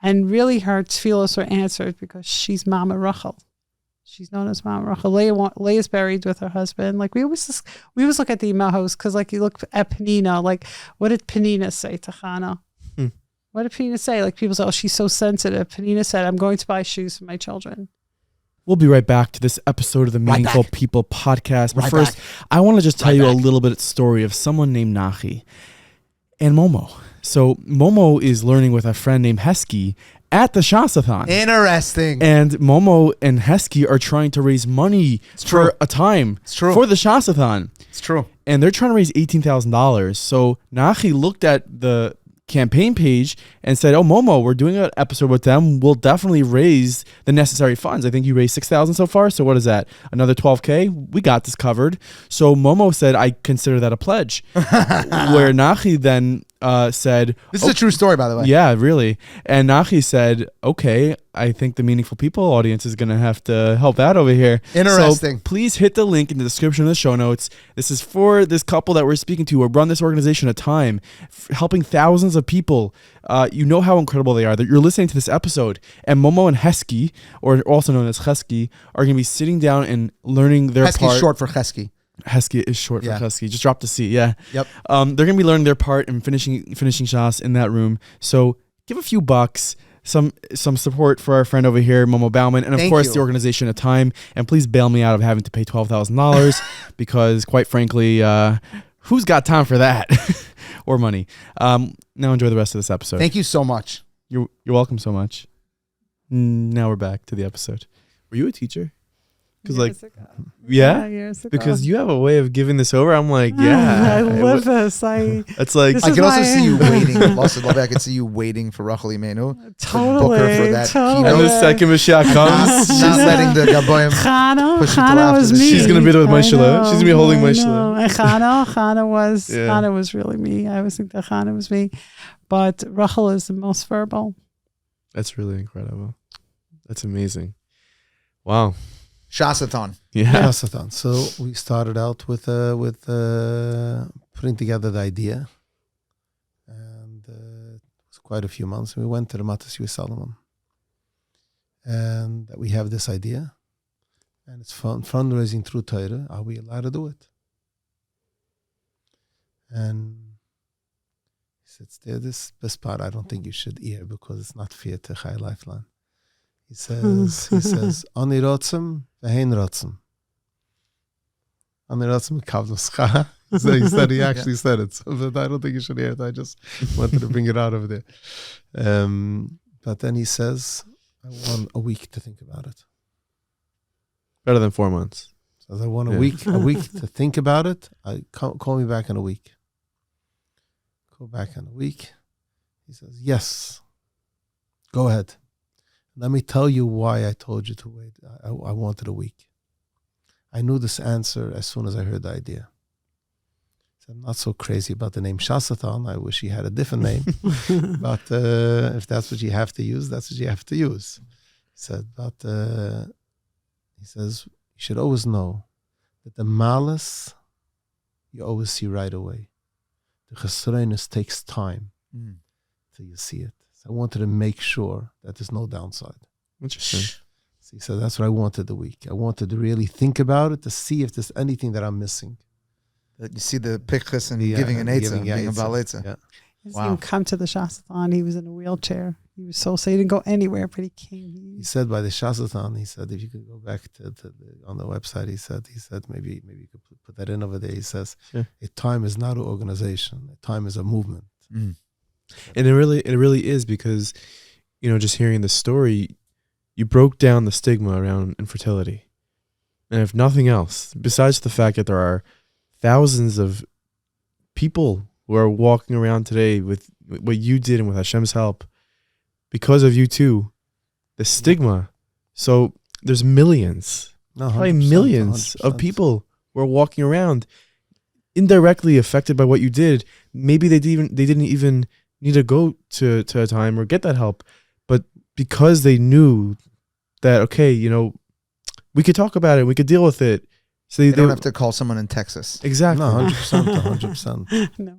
And really her tefillos were answered because she's Mama Rachel. She's known as Mama Rachel. Leah is buried with her husband. Like we always look at the imahos because like you look at Penina, like what did Penina say to Chana? What did Penina say? Like people say, oh, she's so sensitive. Penina said, I'm going to buy shoes for my children. We'll be right back to this episode of the Right Meaningful back. People podcast. But Right first, back. I want to just tell Right you a back. little bit of story of someone named Nachi and Momo. So Momo is learning with a friend named Hesky at the ShasAthon. Interesting. And Momo and Hesky are trying to raise money for ATime true. for the ShasAthon. It's true. And they're trying to raise $18,000. So Nachi looked at the campaign page and said, oh, Momo, we're doing an episode with them. We'll definitely raise the necessary funds. I think you raised $6,000 so far. So what is that? Another $12,000? We got this covered. So Momo said, I consider that a pledge. Where Nachi then said, This is a true story, by the way. yeah, really. And Nachi said, okay, I think the Meaningful People audience is going to have to help out over here. Interesting. So please hit the link in the description of the show notes. This is for this couple that we're speaking to who run this organization ATime, helping thousands of people. You know how incredible they are. That you're listening to this episode. And Momo and Hesky, or also known as Hesky, are going to be sitting down and learning their Hesky part. is short for Chesky. Hesky is short Yeah. for Hesky. Just drop the C. Yeah. Yep. They're gonna be learning their part and finishing Shas in that room. So give a few bucks, some support for our friend over here, Momo Bauman, and of Thank course you. the organization ATime. And please bail me out of having to pay $12,000 because, quite frankly, who's got time for that or money? Now enjoy the rest of this episode. Thank you so much. You're welcome so much. Now we're back to the episode. Were you a teacher? Because yeah. Years ago. Because you have a way of giving this over. I'm like, I yeah. love this. It's like This I is can also why- see you waiting. Also, love it. I can see you waiting for Rachel Imeinu. Totally. Book her for that totally. and the second Mashiach comes, Not letting the Gaboyim. Chana, push it till Chana after was the me. shoot. She's gonna be there with I Moshe. know, She's gonna be holding I Moshe. know. And Yeah. Chana was really me. I always think that Chana was me, but Rachel is the most verbal. That's really incredible. That's amazing. Wow. ShasAthon. Yeah. ShasAthon. So we started out with putting together the idea, and it was quite a few months. We went to the Matas Solomon, and we have this idea, and it's fundraising through Torah. Are we allowed to do it? And he said, this part I don't think you should hear because it's not fair to Chai Lifeline. He says, Ani rotzim, vehein rotzim. Ani rotzim, kavno scha. He actually said it. So I don't think you should hear it. I just wanted to bring it out of there. But then he says, I want a week to think about it. Better than 4 months. So I want a Yeah. week to think about it. Call me back in a week. Go back in a week. He says, yes, go ahead. Let me tell you why I told you to wait. I wanted a week. I knew this answer as soon as I heard the idea. So I'm not so crazy about the name ShasAthon. I wish he had a different name. But if that's what you have to use, that's what you have to use. He said, but he says, you should always know that the malice you always see right away. The chesroinus takes time till you see it. So I wanted to make sure that there's no downside. Interesting. See, so that's what I wanted the week. I wanted to really think about it to see if there's anything that I'm missing. You see the pictures and Yeah, giving an eitzah, giving, being a eitzah. Baal eitzah. Yeah. He didn't Wow. even come to the ShasAthon. He was in a wheelchair. He was so he didn't go anywhere, but he came. He said by the ShasAthon, he said, if you could go back on the website, he said maybe you could put that in over there. He says, Sure. a time is not an organization. A time is a movement. Mm. And it really is because, just hearing the story, you broke down the stigma around infertility. And if nothing else, besides the fact that there are thousands of people who are walking around today with what you did and with Hashem's help, because of you too, the stigma. So there's millions, probably 100%, millions 100%. of people who are walking around indirectly affected by what you did. Maybe they didn't even need to go to ATime or get that help, but because they knew that, okay, we could talk about it, we could deal with it. So They don't have to call someone in Texas. Exactly. No, 100%, 100%. No.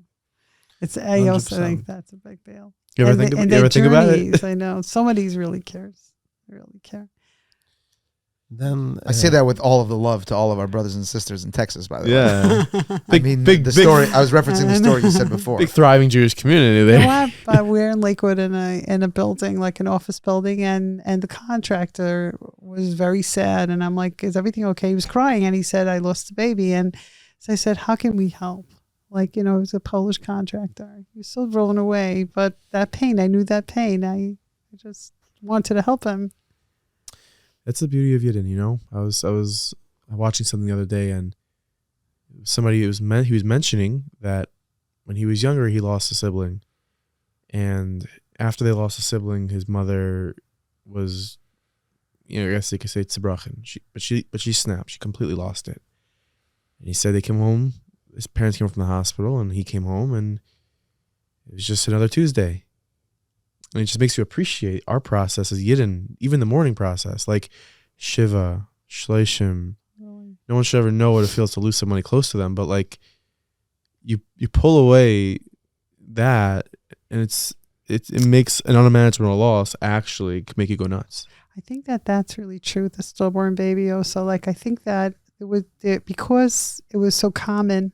I also 100%. think that's a big deal. You ever think about it? I know. Somebody's really cares. They really care. Then I say that with all of the love to all of our brothers and sisters in Texas, by the way. Yeah. The story, I was referencing the story you said before. Big thriving Jewish community You there. know what? We're in Lakewood in a building, like an office building, and the contractor was very sad. And I'm like, is everything okay? He was crying, and he said, I lost a baby. And so I said, how can we help? Like, it was a Polish contractor. He was so blown away. But that pain, I knew that pain. I just wanted to help him. That's the beauty of Yidden, I was watching something the other day, and somebody he was mentioning that when he was younger he lost a sibling, and after they lost a sibling, his mother was, I guess you could say tzebrachen. But she snapped. She completely lost it. And he said they came home. His parents came from the hospital, and he came home, and it was just another Tuesday. And it just makes you appreciate our process as Yidden, even the morning process, like Shiva, Shleishim. No one should ever know what it feels to lose somebody close to them, but like you pull away that, and it makes an unimaginable loss actually make you go nuts. I think that's really true with the stillborn baby also. Like, I think that because it was so common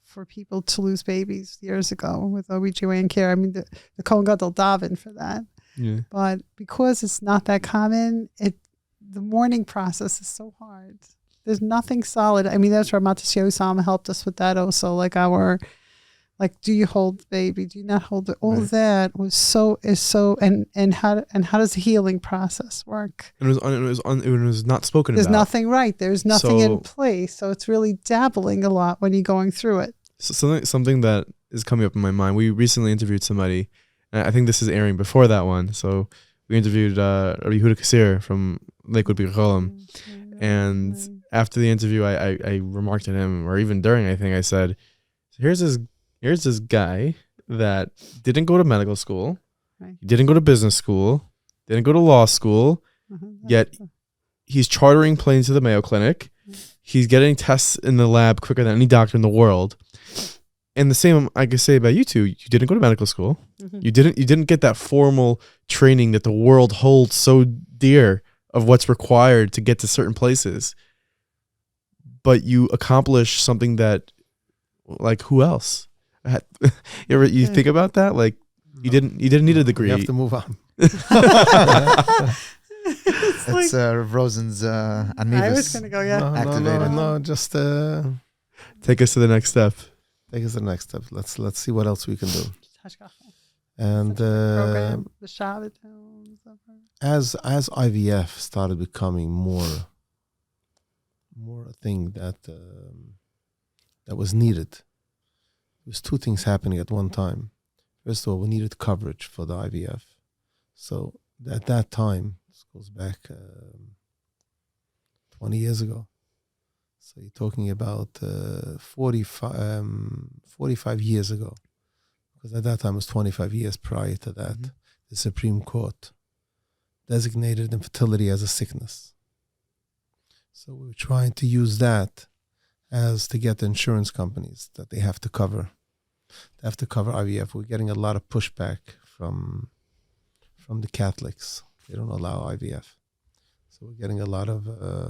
for people to lose babies years ago with OB/GYN care. I mean, the Kohen Gadol daven for that. Yeah. But because it's not that common, the mourning process is so hard. There's nothing solid. I mean, that's where Matas Yosam helped us with that also. Like do you hold the baby? Do you not hold it? All of that was and how does the healing process work? And it was not spoken There's about. nothing right. There's nothing in place. So it's really dabbling a lot when you're going through it. So something that is coming up in my mind. We recently interviewed somebody, and I think this is airing before that one. So we interviewed Rabbi Yehuda Kassir from Lakewood Bircholim, and after the interview, I remarked to him, or even during, I think I said, "Here's this guy that didn't go to medical school, Right. He didn't go to business school, didn't go to law school, yet he's chartering planes to the Mayo Clinic. He's getting tests in the lab quicker than any doctor in the world." And the same I could say about you two. You didn't go to medical school. Mm-hmm. You didn't get that formal training that the world holds so dear of what's required to get to certain places. But you accomplished something that, like, who else? You think about that? Like, you didn't need a degree. You have to move on. That's Rosen's Anivas. I was going to go, yeah. Activated. No, just Take us to the next step. take us to the next step. Let's see what else we can do. Hashgacha. And Program, the ShasAthon. as IVF started becoming more a thing that was needed, there was two things happening at one time. First of all, we needed coverage for the IVF. So at that time, this goes back 20 years ago. So you're talking about 45 years ago. Because at that time, it was 25 years prior to that. Mm-hmm. The Supreme Court designated infertility as a sickness. So we were trying to use that as to get the insurance companies that they have to cover. They have to cover IVF. We're getting a lot of pushback from the Catholics. They don't allow IVF. So we're getting a lot of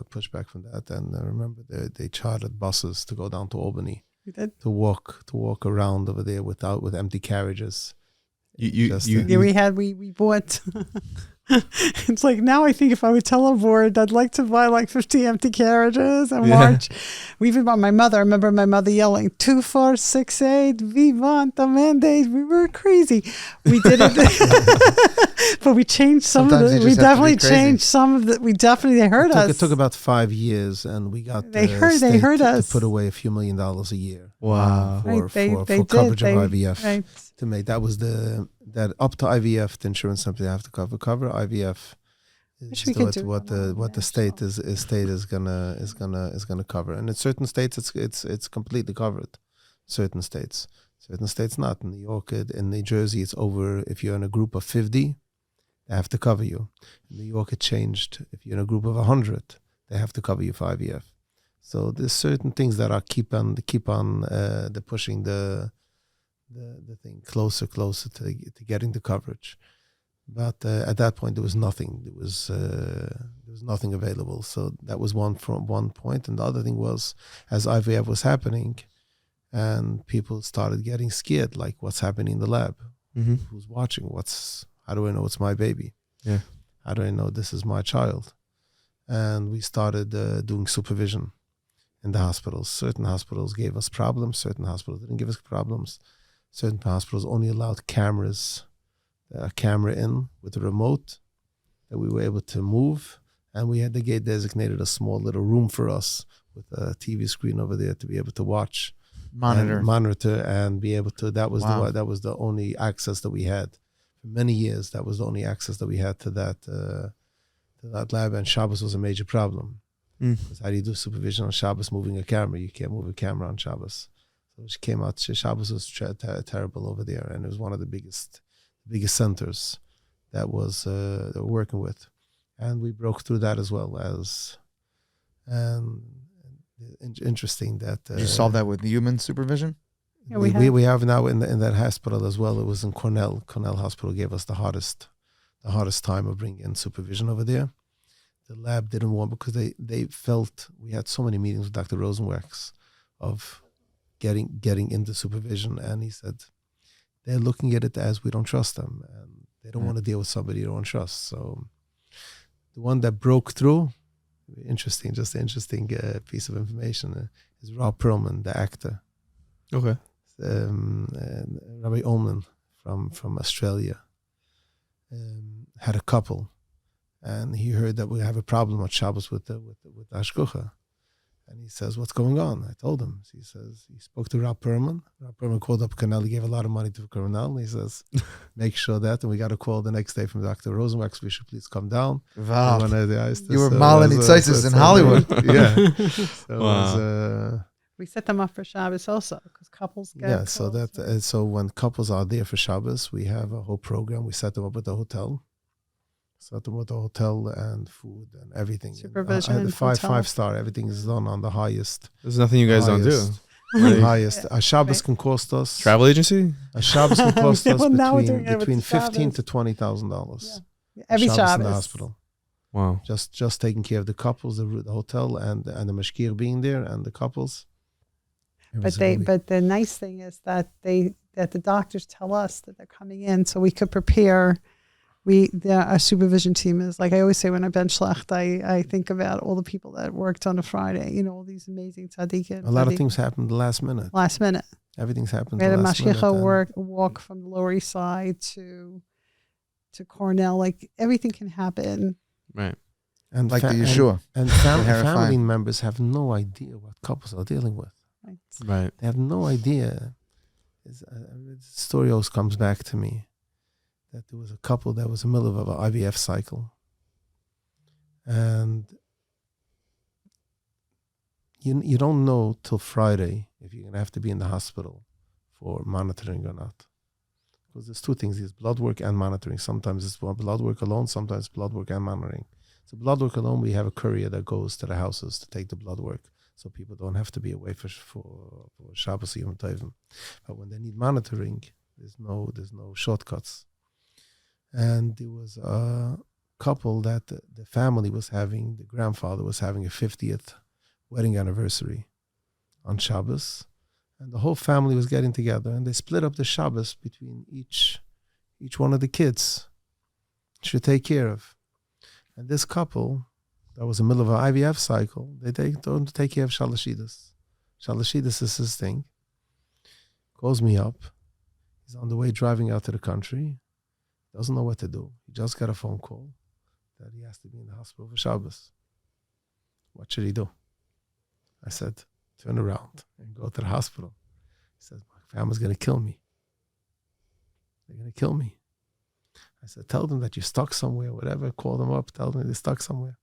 pushback from that. And I remember they chartered buses to go down to Albany. We did. To walk around over there with empty carriages. We bought. It's like now I think if I would tell a board, I'd like to buy like 50 empty carriages and march. We even bought my mother. I remember my mother yelling 2468. We want the mandate. We were crazy. We did it, but we changed some Sometimes of you it. We just have to be definitely crazy. changed some of it. We definitely they heard us. It took about 5 years, and we got They the heard state us. to put away a few $1 million a year Wow. for, Right, they for did. coverage They- of IVF. Right. To make that was that up to IVF, the insurance company have to cover IVF. Wish Is we could what, do it what the on what the state is gonna cover, and in certain states it's completely covered. Certain states not. In New York, in New Jersey, it's over. If you're in a group of 50, they have to cover you. In New York, it changed. If you're in a group of 100, they have to cover you for IVF. So there's certain things that are keep on the pushing the thing closer to getting the coverage. But at that point, there was nothing. There was nothing available. So that was one point. And the other thing was, as IVF was happening, and people started getting scared, like what's happening in the lab, who's watching, how do I know it's my baby? Yeah. How do I know this is my child? And we started doing supervision in the hospitals. Certain hospitals gave us problems. Certain hospitals didn't give us problems. Certain hospitals only allowed a camera in with a remote that we were able to move, and we had designated a small little room for us with a TV screen over there to be able to watch, monitor, and be able to. That was that was the only access that we had for many years. That was the only access that we had to that lab, and Shabbos was a major problem. Because how do you do supervision on Shabbos moving a camera? You can't move a camera on Shabbos. So it came out. Shabbos was terrible over there, and it was one of the biggest centers that was that we're working with, and we broke through that as well as. Interesting that Did you solve that with human supervision? Yeah, we have now in that hospital as well. It was in Cornell. Cornell Hospital gave us the hardest time of bringing in supervision over there. The lab didn't want, because they felt, we had so many meetings with Dr. Rosen of getting into supervision, and he said they're looking at it as we don't trust them, and they don't want to deal with somebody they don't trust. So the one that broke through, just an interesting piece of information, is Rob Perlman, the actor. Okay. Rabbi Oman from Australia had a couple, and he heard that we have a problem on Shabbos with Ashkucha. And he says, what's going on? I told him. He says, he spoke to Rob Perlman. Rob Perlman called up Cornell. He gave a lot of money to Cornell. He says, make sure that. And we got a call the next day from Dr. Rosen. We should please come down. Wow. You were Malin Itzaitis in Hollywood. Yeah. So wow. it was, We set them up for Shabbos also, because couples get calls. So when couples are there for Shabbos, we have a whole program. We set them up at the hotel. Set them with the hotel and food and everything. Supervision, and, the hotel. 5-star. Everything is done on the highest. There's nothing you guys don't do. The highest. A Shabbos can cost us. Travel agency? A Shabbos can cost us Well, now we're doing it with between the $15,000 Shabbos. to $20,000. Yeah. Every Shabbos. in the hospital. Wow. Just taking care of the couples, the hotel, and the mashkir being there, and the couples. But the nice thing is that the doctors tell us that they're coming in, so we could prepare. Our supervision team is, like I always say when I bench Schlecht, I think about all the people that worked on a Friday, all these amazing tzaddikim. A lot of things happened last minute. Everything's happened. We had a last minute, mashgicha walk from the Lower East Side to Cornell. Like everything can happen. Right. And Like the Yeshua. And Terrifying. family members have no idea what couples are dealing with. Right. They have no idea. The story always comes back to me that there was a couple that was in the middle of an IVF cycle. And you don't know till Friday if you're going to have to be in the hospital for monitoring or not. Because there's two things. There's blood work and monitoring. Sometimes it's blood work alone. Sometimes blood work and monitoring. So blood work alone, we have a courier that goes to the houses to take the blood work. So people don't have to be away for Shabbos Yom Tovim. But when they need monitoring, there's no shortcuts. And there was a couple that the family was having, the grandfather was having a 50th wedding anniversary on Shabbos. And the whole family was getting together, and they split up the Shabbos between each one of the kids. should take care of. And this couple that was in the middle of an IVF cycle, they told him to take care of Shalashidus. Shalashidus is his thing. Calls me up. He's on the way driving out to the country. Doesn't know what to do. He just got a phone call that he has to be in the hospital for Shabbos. What should he do? I said, turn around and go to the hospital. He said, my family's going to kill me. They're going to kill me. I said, tell them that you're stuck somewhere, whatever. Call them up. Tell them they're stuck somewhere.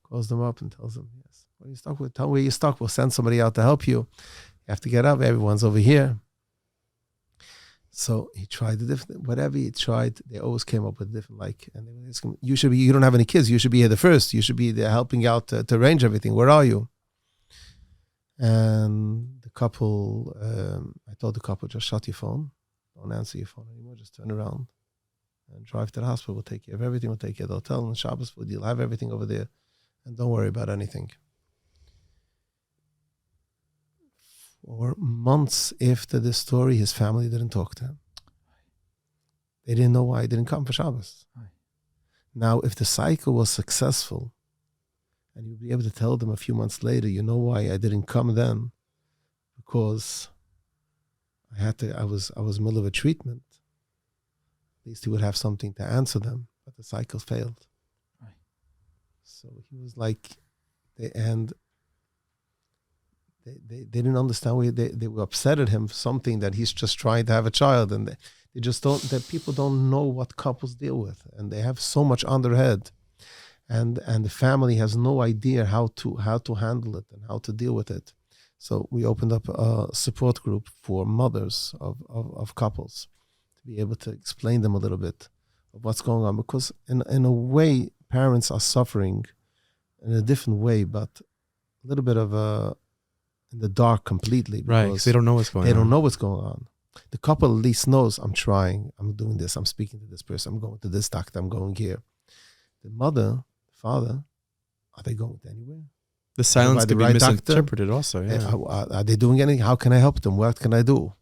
Calls them up and tells them, yes. What are you stuck with? Tell them where you're stuck. We'll send somebody out to help you. You have to get up. Everyone's over here. So he tried the different, whatever he tried, they always came up with different, like, and they were asking, you don't have any kids. You should be here the first. You should be there helping out to arrange everything. Where are you? And the couple, I told the couple, just shut your phone. Don't answer your phone anymore. Just turn around and drive to the hospital. We'll take care of everything. We'll take care of the hotel and Shabbos food. You'll have everything over there. And don't worry about anything. For months after this story, his family didn't talk to him. They didn't know why he didn't come for Shabbos. Now, if the cycle was successful, and you'll be able to tell them a few months later, you know why I didn't come then? Because I was in the middle of a treatment. At least he would have something to answer them, but the cycle failed. Right. So he was like, they didn't understand why they were upset at him for something that he's just trying to have a child, and they just don't, that people don't know what couples deal with, and they have so much on their head. And the family has no idea how to handle it and how to deal with it. So we opened up a support group for mothers of couples to be able to explain them a little bit of what's going on. Because in a way, parents are suffering in a different way, but a little bit of in the dark completely. Right, because they don't know what's going on. They don't know what's going on. The couple at least knows, I'm trying, I'm doing this, I'm speaking to this person, I'm going to this doctor, I'm going here. The mother, father, are they going anywhere? The silence could be misinterpreted also. Yeah. Are they doing anything? How can I help them? What can I do?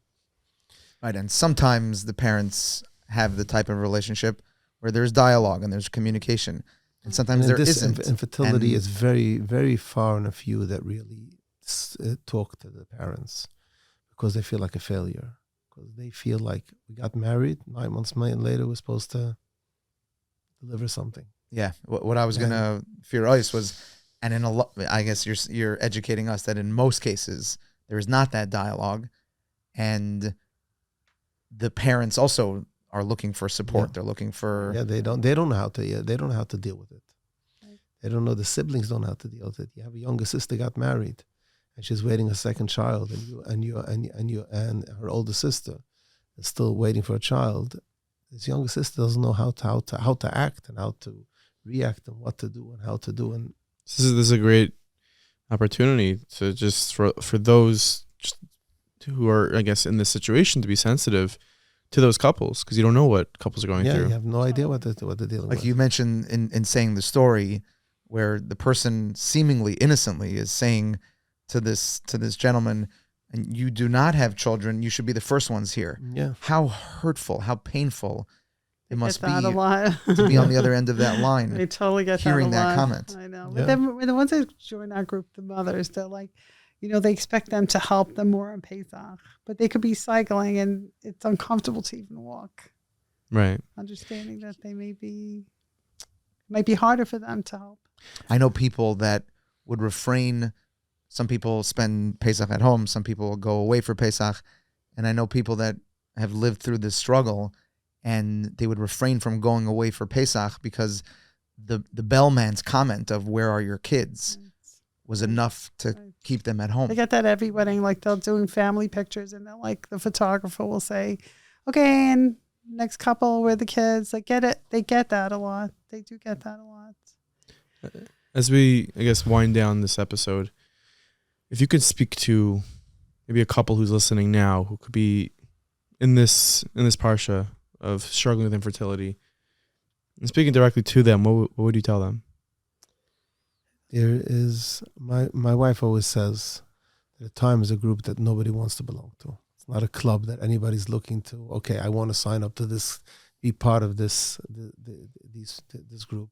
Right, and sometimes the parents have the type of relationship where there's dialogue and there's communication, and sometimes there isn't. Infertility is very, very far and a few that really talk to the parents because they feel like a failure. Because they feel like we got married, 9 months later we're supposed to deliver something. Yeah, what I was gonna fear ice was, and in a lot, I guess you're educating us that in most cases there is not that dialogue, and the parents also are looking for support. Yeah. They're looking for they don't know how to they don't know how to deal with it. Right. They don't know, the siblings don't know how to deal with it. You have a younger sister got married, and she's waiting a second child, and her older sister is still waiting for a child. This younger sister doesn't know how to act and how to react and what to do and how to do. And this is a great opportunity to just for those who are, I guess, in this situation, to be sensitive to those couples, because you don't know what couples are going through. You have no idea what they're dealing with. Like you mentioned in saying the story where the person seemingly innocently is saying to this gentleman, and you do not have children, you should be the first ones here. Yeah. How hurtful, how painful it must be a lot. to be on the other end of that line. I totally get hearing that comment. I know. Yeah. But then the ones that join our group, the mothers, they're like, they expect them to help them more on Pesach, but they could be cycling and it's uncomfortable to even walk. Right. Understanding that they might be harder for them to help. I know people that would refrain. Some people spend Pesach at home. Some people go away for Pesach. And I know people that have lived through this struggle and they would refrain from going away for Pesach because the bellman's comment of "where are your kids" was enough to keep them at home. They get that every wedding, like they'll doing family pictures and they're like, the photographer will say, okay, and next couple, where the kids, like, get it. They get that a lot. They do get that a lot. As we, I guess, wind down this episode, if you could speak to maybe a couple who's listening now who could be in this parsha of struggling with infertility, and speaking directly to them, what would you tell them? There is, my wife always says that ATime is a group that nobody wants to belong to. It's not a club that anybody's looking to, okay, I want to sign up to this be part of this this group.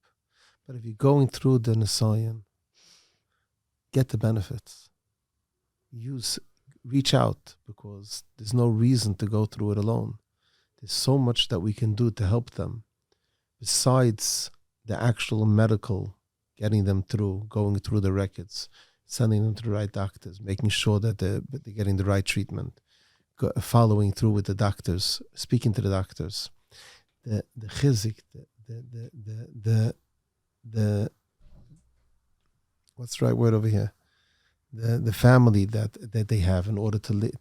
But if you're going through the Nisayan, get the benefits. Reach out, because there's no reason to go through it alone. There's so much that we can do to help them, besides the actual medical, getting them through, going through the records, sending them to the right doctors, making sure that they're getting the right treatment, following through with the doctors, speaking to the doctors, the chizik, the what's the right word over here? The family that they have in order to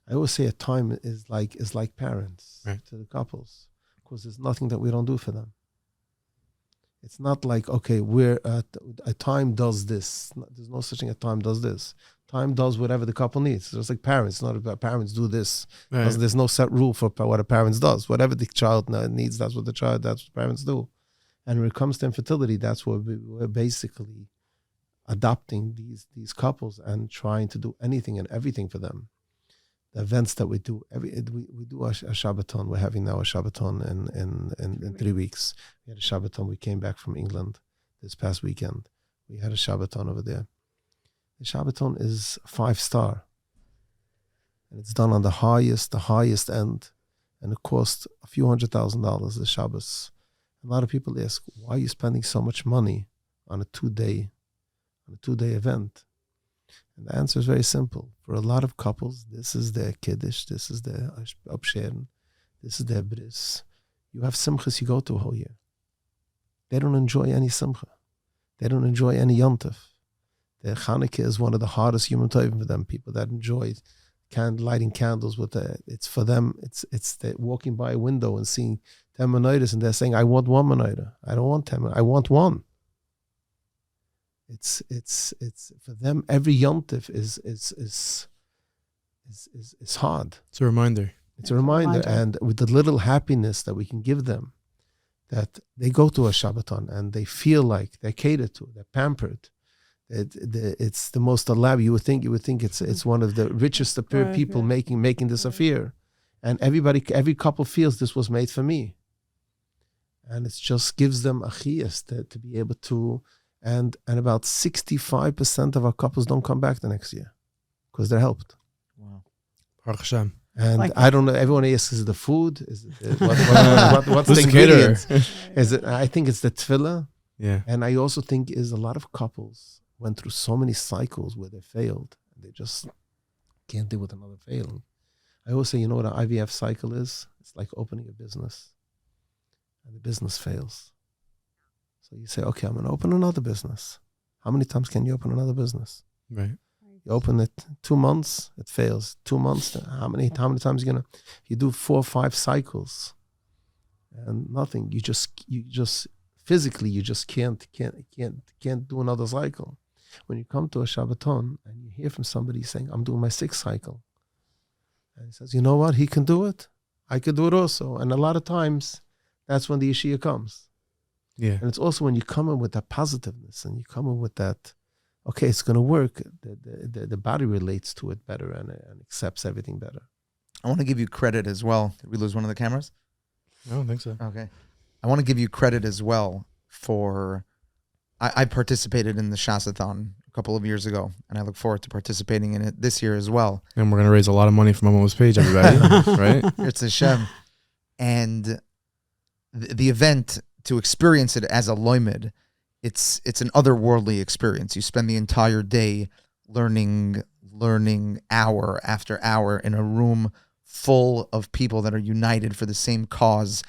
I always say ATime is like parents, right, to the couples, because there's nothing that we don't do for them. It's not like, okay, ATime does this. There's no such thing. ATime does this. Time does whatever the couple needs. So it's like parents. It's not about parents do this. Right. There's no set rule for what a parent does. Whatever the child needs, that's what parents do. And when it comes to infertility, that's what we're basically adopting these couples and trying to do anything and everything for them. The events that we do, we do a ShasAthon. We're having now a ShasAthon in 3 weeks. We had a ShasAthon. We came back from England this past weekend. We had a ShasAthon over there. The ShasAthon is 5-star, and it's done on the highest end, and it costs a few $100,000 the Shabbos. A lot of people ask, why are you spending so much money on a two-day event? And the answer is very simple. For a lot of couples, this is their kiddush, this is their absheren, this is their bris. You have simchas you go to a whole year. They don't enjoy any simcha. They don't enjoy any yontif. The Chanukah is one of the hardest human tovim for them. People that enjoy lighting candles it's for them. It's walking by a window and seeing 10 menorahs, and they're saying, I want one menorah. I don't want 10. I want one. It's for them. Every yontif is hard. It's a reminder. It's a reminder, and with the little happiness that we can give them, that they go to a ShasAthon and they feel like they're catered to, they're pampered. It's the most elaborate. You would think it's one of the richest people making this affair, and every couple feels this was made for me, and it just gives them a chiyas to be able to. And about 65% of our couples don't come back the next year because they're helped. Wow. Baruch Hashem. And I don't know, everyone asks, is it the food? Is it what's the ingredients? Is it? I think it's the tefillah. Yeah. And I also think is a lot of couples went through so many cycles where they failed. They just can't deal with another failing. I always say, you know what an IVF cycle is? It's like opening a business. And the business fails. So you say, okay, I'm going to open another business. How many times can you open another business? Right. You open it 2 months, it fails. 2 months, how many times are you going to? You do 4 or 5 cycles and nothing. You just physically, you just can't do another cycle. When you come to a ShasAthon and you hear from somebody saying, I'm doing my 6th cycle. And he says, you know what? He can do it. I could do it also. And a lot of times, that's when the Yeshia comes. Yeah. And it's also when you come in with that positiveness and you come in with that, okay, it's going to work. The body relates to it better and accepts everything better. I want to give you credit as well. Did we lose one of the cameras? I don't think so. Okay. I want to give you credit as well for, I participated in the ShasAthon a couple of years ago, and I look forward to participating in it this year as well. And we're going to raise a lot of money for Momo's page, everybody. Right? It's Hashem. And the event, to experience it as a loimid, it's an otherworldly experience. You spend the entire day learning hour after hour in a room full of people that are united for the same cause,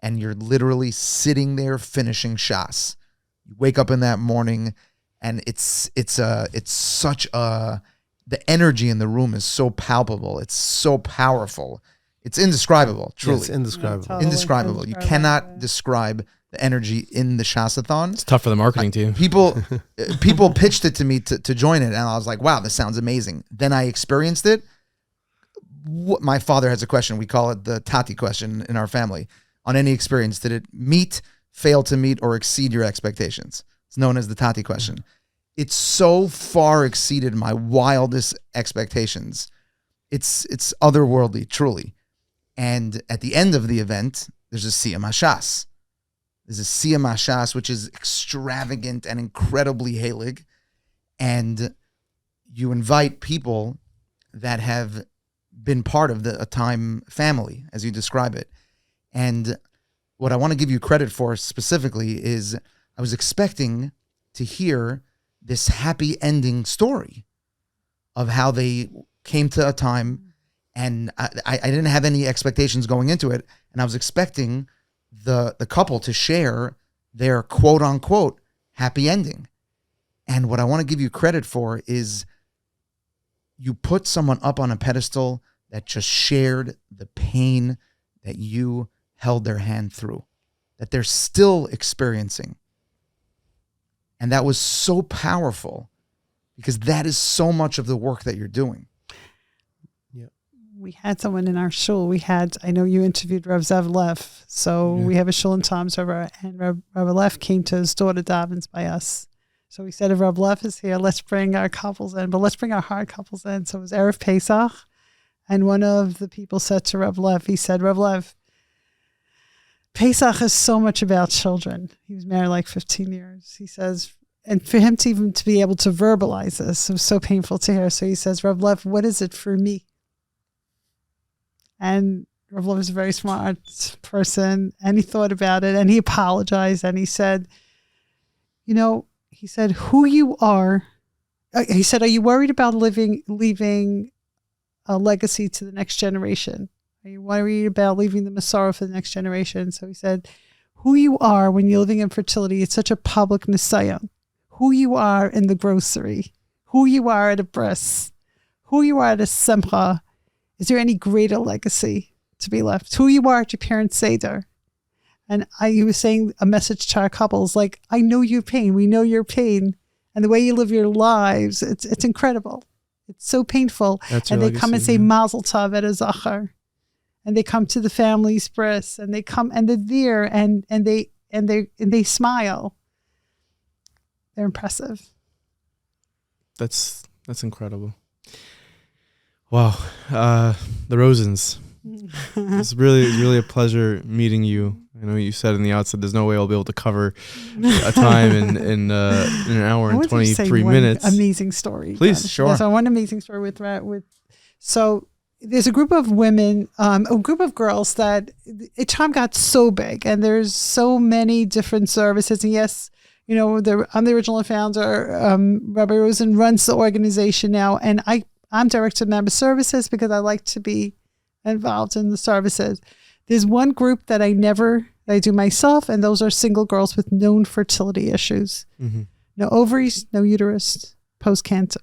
and you're literally sitting there finishing Shas. You wake up in that morning, and it's such a, the energy in the room is so palpable. It's so powerful. It's indescribable, truly. It's indescribable. Totally Indescribable. You cannot describe the energy in the ShasAthon. It's tough for the marketing team. People pitched it to me to join it, and I was like, wow, this sounds amazing. Then I experienced it. My father has a question. We call it the Tati question in our family. On any experience, did it meet, fail to meet, or exceed your expectations? It's known as the Tati question. It's so far exceeded my wildest expectations. It's otherworldly, truly. And at the end of the event, there's a Siyam HaShas. There's a Siyam HaShas, which is extravagant and incredibly halig. And you invite people that have been part of the ATime family, as you describe it. And what I want to give you credit for specifically is I was expecting to hear this happy ending story of how they came to ATime, and I didn't have any expectations going into it, and I was expecting the couple to share their quote unquote happy ending. And what I want to give you credit for is you put someone up on a pedestal that just shared the pain that you held their hand through, that they're still experiencing. And that was so powerful because that is so much of the work that you're doing. We had someone in our shul. I know you interviewed Rav Zev Lev. So we have a shul in Tom's River, and Rav Lev came to his daughter Davins by us. So we said, if Rav Lev is here, let's bring our couples in, but let's bring our hard couples in. So it was Erev Pesach. And one of the people said to Rav Lev, he said, Rav Lev, Pesach is so much about children. He was married like 15 years. He says, and for him to even to be able to verbalize this, it was so painful to hear. So he says, Rav Lev, what is it for me? And Rav Lev is a very smart person, and he thought about it, and he apologized, and he said, he said, who you are, he said, are you worried about leaving a legacy to the next generation? Are you worried about leaving the Masorah for the next generation? So he said, who you are when you're living in fertility, it's such a public nisayon. Who you are in the grocery, who you are at a bris, who you are at a simcha. Is there any greater legacy to be left? Who you are at your parents' Seder. And he was saying a message to our couples, like, I know your pain. We know your pain. And the way you live your lives, it's incredible. It's so painful. That's and your they come and legacy, say Mazel Tov at a Zachar. And they come to the family's bris, and they come and they're there and they smile. They're impressive. That's incredible. Wow. The Rosens. It's really a pleasure meeting you. I know you said in the outset there's no way I'll be able to cover a time in an hour and 23 minutes. Amazing story. Please, sure. So one amazing story with so there's a group of women, a group of girls that ATime got so big, and there's so many different services. And yes, I'm the original founder. Rabbi Rosen runs the organization now, and I'm director of member services because I like to be involved in the services. There's one group that I do myself, and those are single girls with known fertility issues. Mm-hmm. No ovaries, no uterus, post-cancer.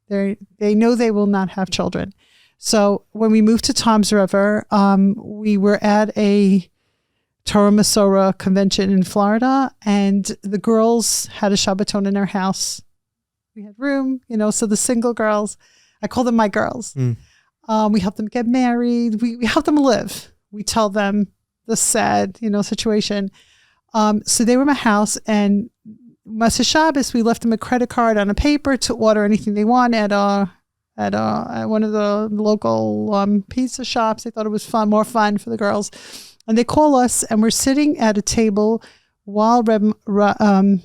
They know they will not have children. So when we moved to Tom's River, we were at a Torah Masorah convention in Florida, and the girls had a ShasAthon in our house. We had room, so the single girls, I call them my girls. We help them get married. We help them live. We tell them the sad, situation. So they were in my house, and Masa Shabbos, we left them a credit card on a paper to order anything they want at one of the local pizza shops. They thought it was more fun for the girls. And they call us, and we're sitting at a table while Shmuel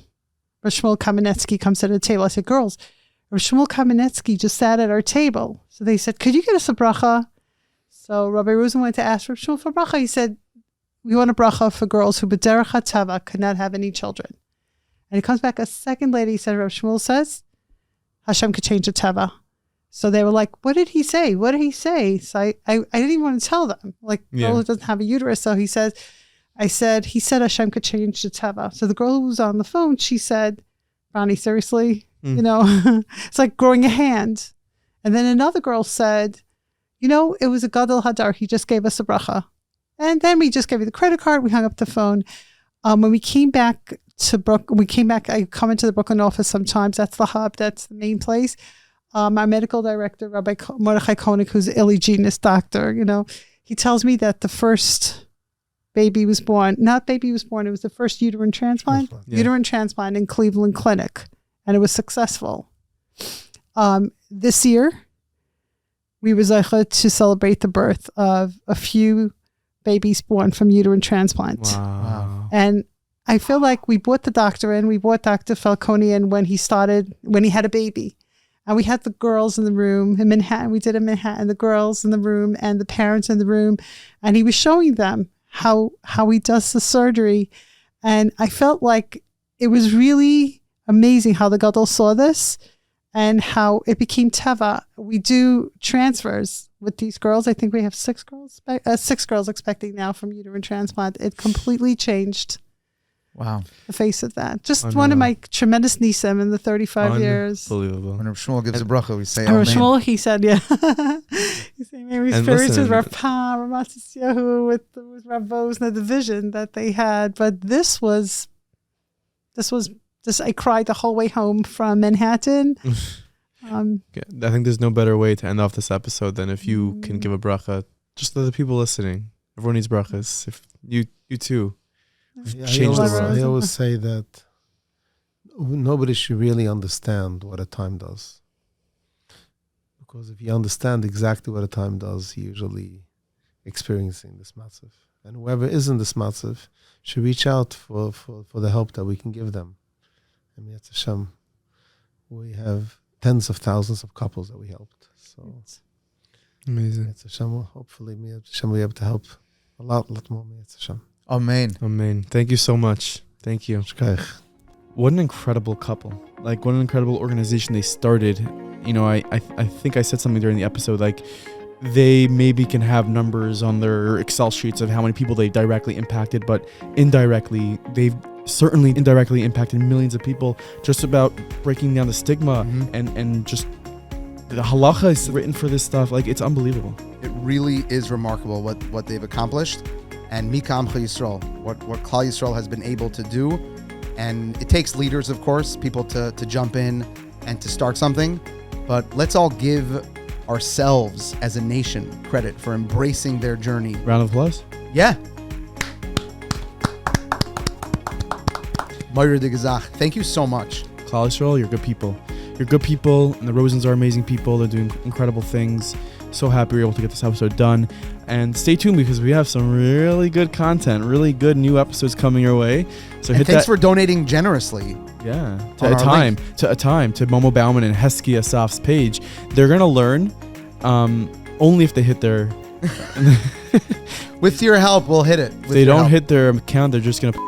Kamenetsky comes to the table. I said, girls, Shmuel Kamenetsky just sat at our table. So they said, could you get us a bracha? So Rabbi Rosen went to ask Rabbi Shmuel for bracha. He said, we want a bracha for girls who b'derech hatava could not have any children. And he comes back a second later. He said, Rabbi Shmuel says, Hashem could change the teva. So they were like, what did he say? What did he say? So I didn't even want to tell them. Girl who doesn't have a uterus. So he said Hashem could change the teva. So the girl who was on the phone, she said, Brany, seriously? It's like growing a hand. And then another girl said, it was a Gadol Hadar. He just gave us a bracha. And then we just gave you the credit card. We hung up the phone. When we came back to Brooklyn, I come into the Brooklyn office sometimes. That's the hub. That's the main place. My medical director, Rabbi Mordechai Koenig, who's an Eli genius doctor, he tells me that the first baby was born. It was the first uterine transplant. Uterine transplant in Cleveland Clinic. And it was successful. This year, we were zeicha to celebrate the birth of a few babies born from uterine transplant. Wow. And I feel like we brought the doctor in. We brought Dr. Falcone in when he had a baby. And we had the girls in the room in Manhattan. We did in Manhattan, the girls in the room and the parents in the room. And he was showing them how he does the surgery. And I felt like it was really amazing how the Gadol saw this and how it became Teva. We do transfers with these girls. I think we have 6 girls expecting now from uterine transplant. It completely changed Wow. the face of that. Just one of my tremendous nisim in the 35 years. Unbelievable. When Shmuel gives a bracha, we say, Or Amen. Shmuel, he said, yeah. He said, maybe we And experienced with listen- Ramatisyahu, with Rav Rosen, the vision that they had. But this was, I cried the whole way home from Manhattan. Yeah, I think there's no better way to end off this episode than if you can give a bracha. Just to the people listening. Everyone needs brachas. If you too. Change the world. I always say that nobody should really understand what ATime does. Because if you understand exactly what ATime does, you're usually experiencing this massive. And whoever is in this massive should reach out for the help that we can give them. And Yetz Hashem, we have tens of thousands of couples that we helped. So Amazing. Yetz Hashem, hopefully Yetz Hashem will be able to help a lot more. Yetz Hashem. Amen. Amen. Thank you so much. Thank you. Shkayach. What an incredible couple. Like, what an incredible organization they started. You know, I think I said something during the episode, like, they maybe can have numbers on their Excel sheets of how many people they directly impacted, but indirectly, they've certainly indirectly impacted millions of people just about breaking down the stigma and just the halacha is written for this stuff. Like, it's unbelievable. It really is remarkable what they've accomplished. And Mikam Yisrael, what Klal Yisrael has been able to do. And it takes leaders, of course, people to jump in and to start something. But let's all give ourselves as a nation credit for embracing their journey. Round of applause. Yeah. Moira de Gezach, thank you so much. Klal Yisrael, you're good people. You're good people, and the Rosens are amazing people. They're doing incredible things. So happy we were able to get this episode done. And stay tuned because we have some really good content, really good new episodes coming your way. So And thanks for donating generously. Yeah, on our link. to Momo Bauman and Hesky Asaf's page. They're gonna learn only if they hit their. With your help, we'll hit it. If they don't hit their account, they're just gonna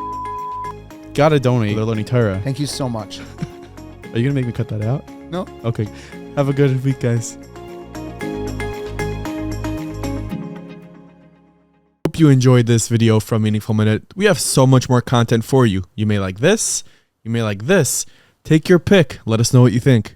gotta donate. They're learning Torah. Thank you so much. Are you gonna make me cut that out? No. Okay. Have a good week, guys. Hope you enjoyed this video from Meaningful Minute. We have so much more content for you. You may like this. You may like this. Take your pick. Let us know what you think.